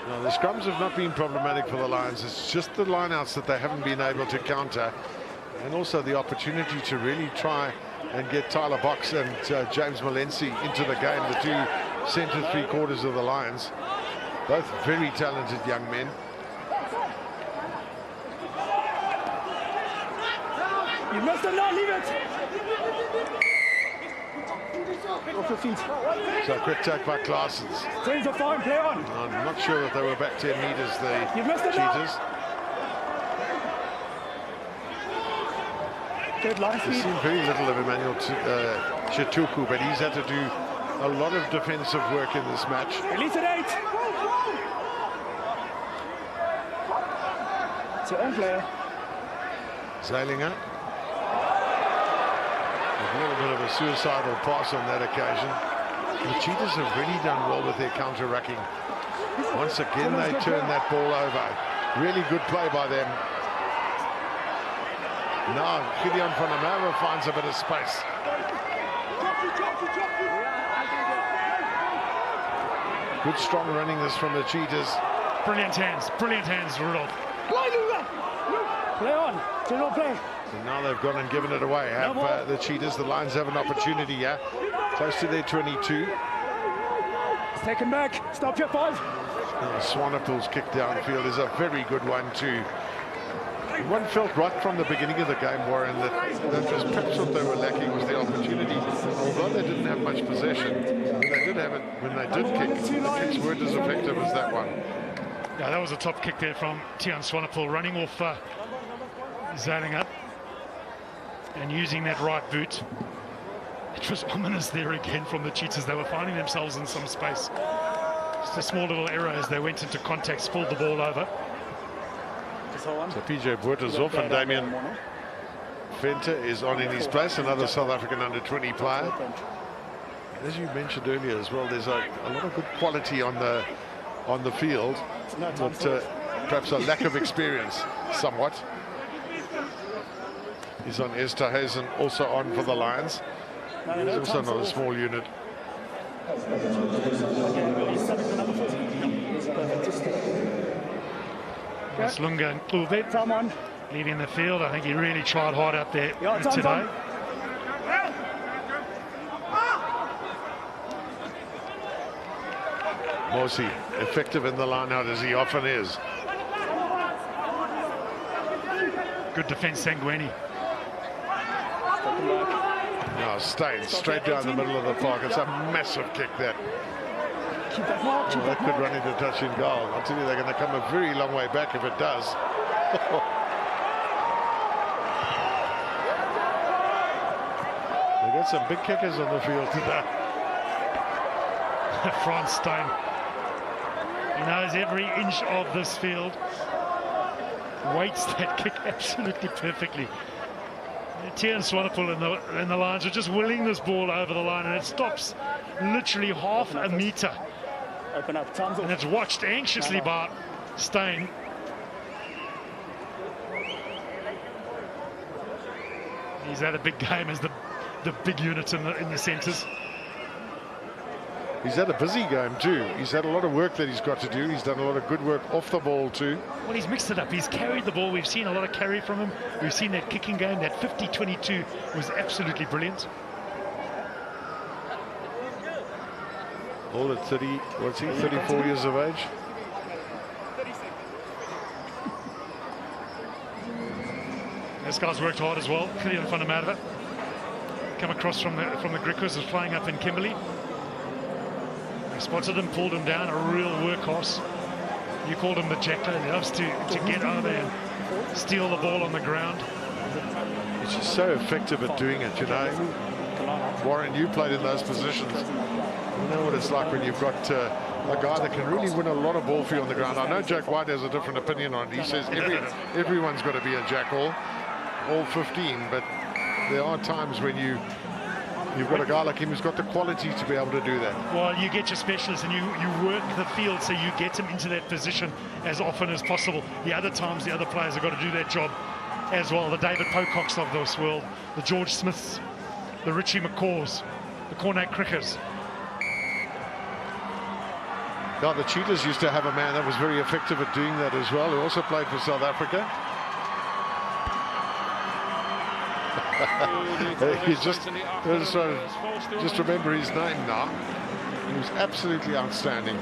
Now, the scrums have not been problematic for the Lions. It's just the lineouts that they haven't been able to counter, and also the opportunity to really try and get Tyler Box and James Malensi into the game, the two centre three-quarters of the Lions. Both very talented young men. You must not leave it. Off your feet. So a quick take by Claessens. Trains are fine, play on. I'm not sure that they were back 10 metres, the Cheetahs. Good line speed. We've seen very little of Emmanuel Chituku, but he's had to do a lot of defensive work in this match. Release at 8. It's your own player. Zalinger. A little bit of a suicidal pass on that occasion. The Cheetahs have really done well with their counter-racking. Once again, they turn that ball over. Really good play by them. Now, Gideon van der Merwe finds a bit of space. Good strong running this from the Cheetahs. Brilliant hands, Rudolph. Play on, general play. And now they've gone and given it away, have the Cheetahs. The Lions have an opportunity here, close to their 22. It's taken back, stop your 5. Swanepoel's kick downfield is a very good one too. One felt right from the beginning of the game, Warren, that was perhaps what they were lacking was the opportunity. Although they didn't have much possession, when they did have it, when they did kick, the kicks weren't as effective as that one. Yeah, that was a top kick there from Tiaan Swanepoel, running off Zalinger and using that right boot. It was ominous there again from the Cheetahs. They were finding themselves in some space. Just a small little error as they went into contact, spilled the ball over. So PJ Botha's off and Damien Venter is on in his place, another South African under-20 player. As you mentioned earlier as well, there's a lot of good quality on the field, but perhaps a lack of experience somewhat. He's on Esterhuizen, also on for the Lions. He's also not a small unit. That's Lunga and Kube leading the field. I think he really tried hard out there today. Mosi, effective in the line-out as he often is. Good defence, Sanguini. Now Steyn straight down the middle of the park. It's a massive kick that. That could run into touch in goal. I'll tell you, they're going to come a very long way back if it does. got some big kickers on the field today. Franz Stein. He knows every inch of this field. Weights that kick absolutely perfectly. Tia and Swanepoel in the lines are just willing this ball over the line, and it stops literally half a meter. Open up, time's and it's watched anxiously by Stein. He's had a big game as the big unit in the centres. He's had a busy game too. He's had a lot of work that he's got to do. He's done a lot of good work off the ball too. Well, he's mixed it up. He's carried the ball. We've seen a lot of carry from him. We've seen that kicking game. That 50-22 was absolutely brilliant. All at 30, what's he, 34 years of age? This guy's worked hard as well. Clearly in front of Marva. Come across from the Griquas, is flying up in Kimberley. They spotted him, pulled him down, a real workhorse. You called him the Jackal. He loves to get over there and steal the ball on the ground. He's just so effective at doing it, you know. Warren, you played in those positions. You know what it's like when you've got a guy that can really win a lot of ball for you on the ground. I know Jack White has a different opinion on it. He says everyone's got to be a jackal, all 15, but there are times when you've got a guy like him who's got the quality to be able to do that. Well, you get your specialists and you work the field so you get him into that position as often as possible. The other times, the other players have got to do that job as well. The David Pococks of this world, the George Smiths, the Richie McCaws, the Cornet Crickers. Now, the Cheetahs used to have a man that was very effective at doing that as well, who also played for South Africa. You just remember his name now. He was absolutely outstanding.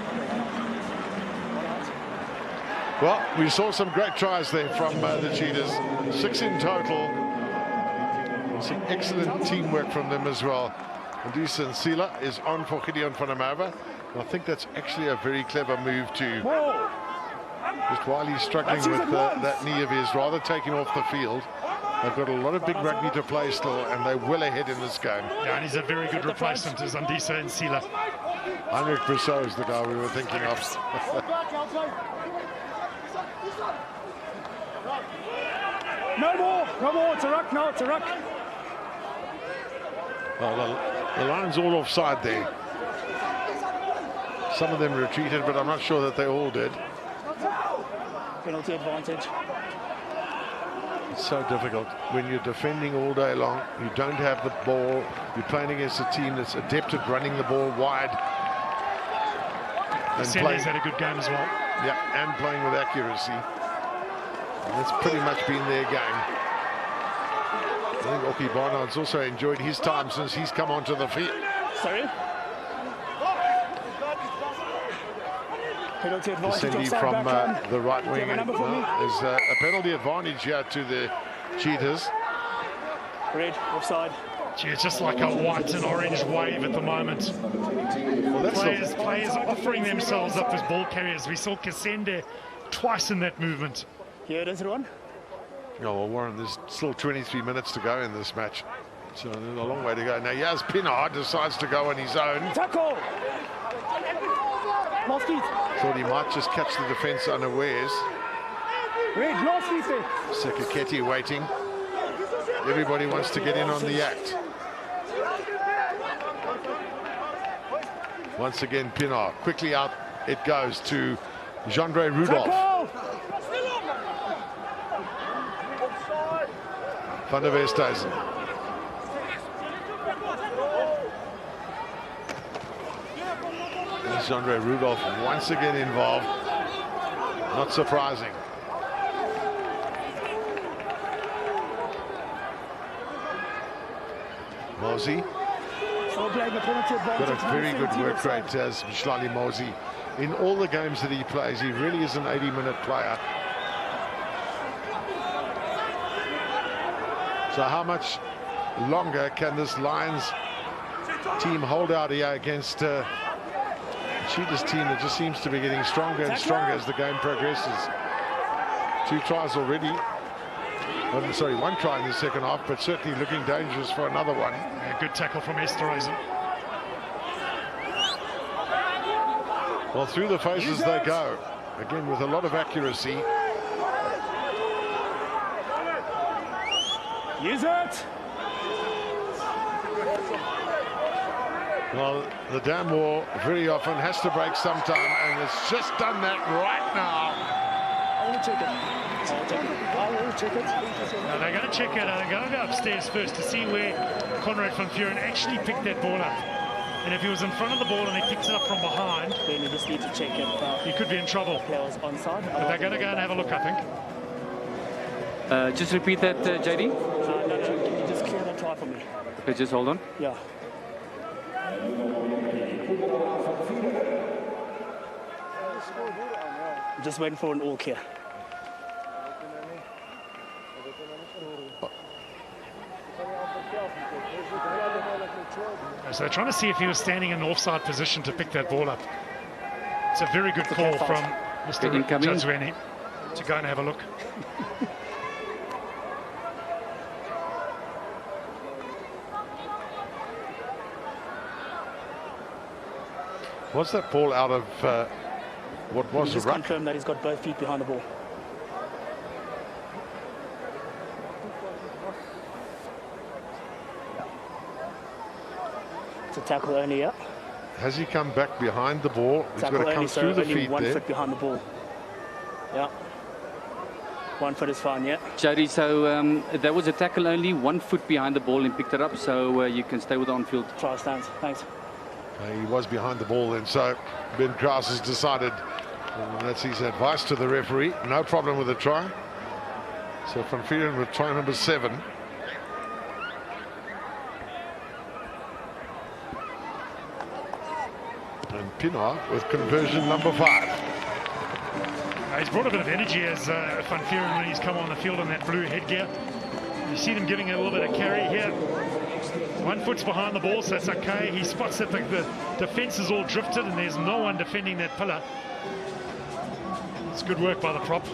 Well, we saw some great tries there from the Cheetahs. 6 in total. Some excellent teamwork from them as well. Andisa Nsila is on for Gideon van der Merwe. I think that's actually a very clever move too. Just while he's struggling with that knee of his, rather take him off the field. They've got a lot of big rugby to play still, and they're well ahead in this game. Yeah, and he's a very good replacement as Andisa Nsila. Heinrich Brousseau is the guy we were thinking of. No more, it's a ruck, no, it's a ruck. Well, the line's all offside there. Some of them retreated, but I'm not sure that they all did. Penalty advantage. It's so difficult when you're defending all day long. You don't have the ball. You're playing against a team that's adept at running the ball wide. The Senders had a good game as well. Yeah, and playing with accuracy. And that's pretty much been their game. I think Oki Barnard's also enjoyed his time since he's come onto the field. Sorry? Penalty advantage from the right wing. There's a penalty advantage here to the Cheetahs. Red, offside. Gee, it's just like a white and orange wave at the moment. Well, players offering themselves up as ball carriers. We saw Kasende twice in that movement. Here it is, everyone. Oh, well, Warren, there's still 23 minutes to go in this match. So there's a long way to go. Now, Yaz Pinard decides to go on his own. Tackle! Lost feet. Thought he might just catch the defence unawares. Red, lost feet there. Sekaketi waiting. Everybody wants to get in on the act. Once again, Pinard. Quickly out it goes to Jandre Rudolph. Van der Westhuizen. Jandre Rudolph once again involved. Not surprising. Mosey. Got a very good work rate as Mshlali Mosey. In all the games that he plays, he really is an 80-minute player. So how much longer can this Lions team hold out here against Cheetahs team that just seems to be getting stronger and stronger as the game progresses? 2 tries already. sorry, one try in the second half, but certainly looking dangerous for another one. Yeah, good tackle from Esterhuizen. Well, through the phases they go, again with a lot of accuracy. Use it! Well, the dam wall very often has to break sometime, and it's just done that right now. I will check it. I will check it. Now they're going to check it. They're going to go upstairs first to see where Conrad van Vuuren actually picked that ball up. And if he was in front of the ball and he picks it up from behind, then you just need to check it. He could be in trouble. Players onside. But they're going to go and have a look, I think. Just repeat that, JD. No. Can you just clear that try for me? Okay, just hold on. Yeah. I'm just waiting for an all clear. So they're trying to see if he was standing in an offside position to pick that ball up. It's a very good call from Mr. Jadzweni to go and have a look. Was that ball out of what was a ruck? Confirm that he's got both feet behind the ball. It's a tackle only, yeah. Has he come back behind the ball? He's Tackle got to come only, through the only feet one there. foot behind the ball. Yeah. 1 foot is fine, yeah. JD, so there was a tackle only 1 foot behind the ball and picked it up, so you can stay with the on-field. Try stands, thanks. He was behind the ball then, so Ben Krause has decided, and that's his advice to the referee, no problem with the try. So Van Vuuren with try number 7. And Pienaar with conversion number 5. He's brought a bit of energy as Van Vuuren when he's come on the field in that blue headgear. You see them giving it a little bit of carry here. 1 foot's behind the ball, so it's okay. He spots that the defence is all drifted and there's no one defending that pillar. It's good work by the prop.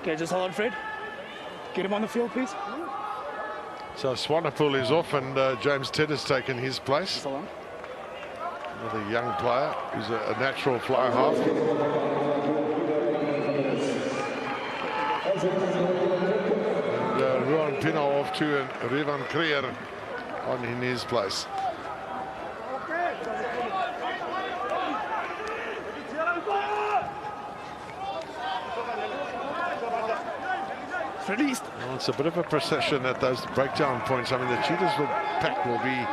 Okay, just hold on, Fred. Get him on the field, please. So Swanepoel is off and James Ted has taken his place. Another young player who's a natural fly half. And Ruan Pienaar off to and Revan Creer on in his place. Released. Well, it's a bit of a procession at those breakdown points. I mean, the Cheetahs pack will be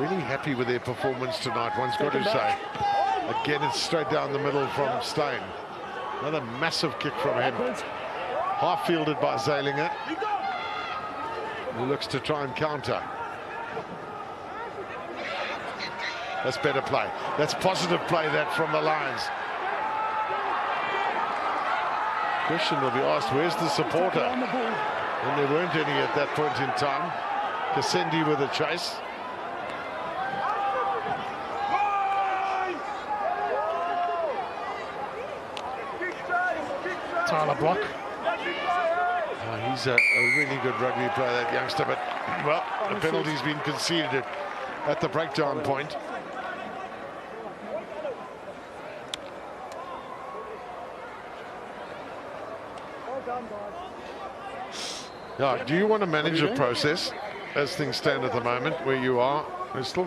really happy with their performance tonight, one's got to say. Again, it's straight down the middle from Steyn. Another massive kick from him. Half fielded by Zeilinger, who looks to try and counter. That's better play. That's positive play, that from the Lions. Question will be asked, where's the supporter? And there weren't any at that point in time. Kassendi with a chase. Tyler Block. He's a really good rugby player, that youngster, but, well, the penalty's been conceded at the breakdown point. Yeah, do you want to manage a process as things stand at the moment where you are? There's still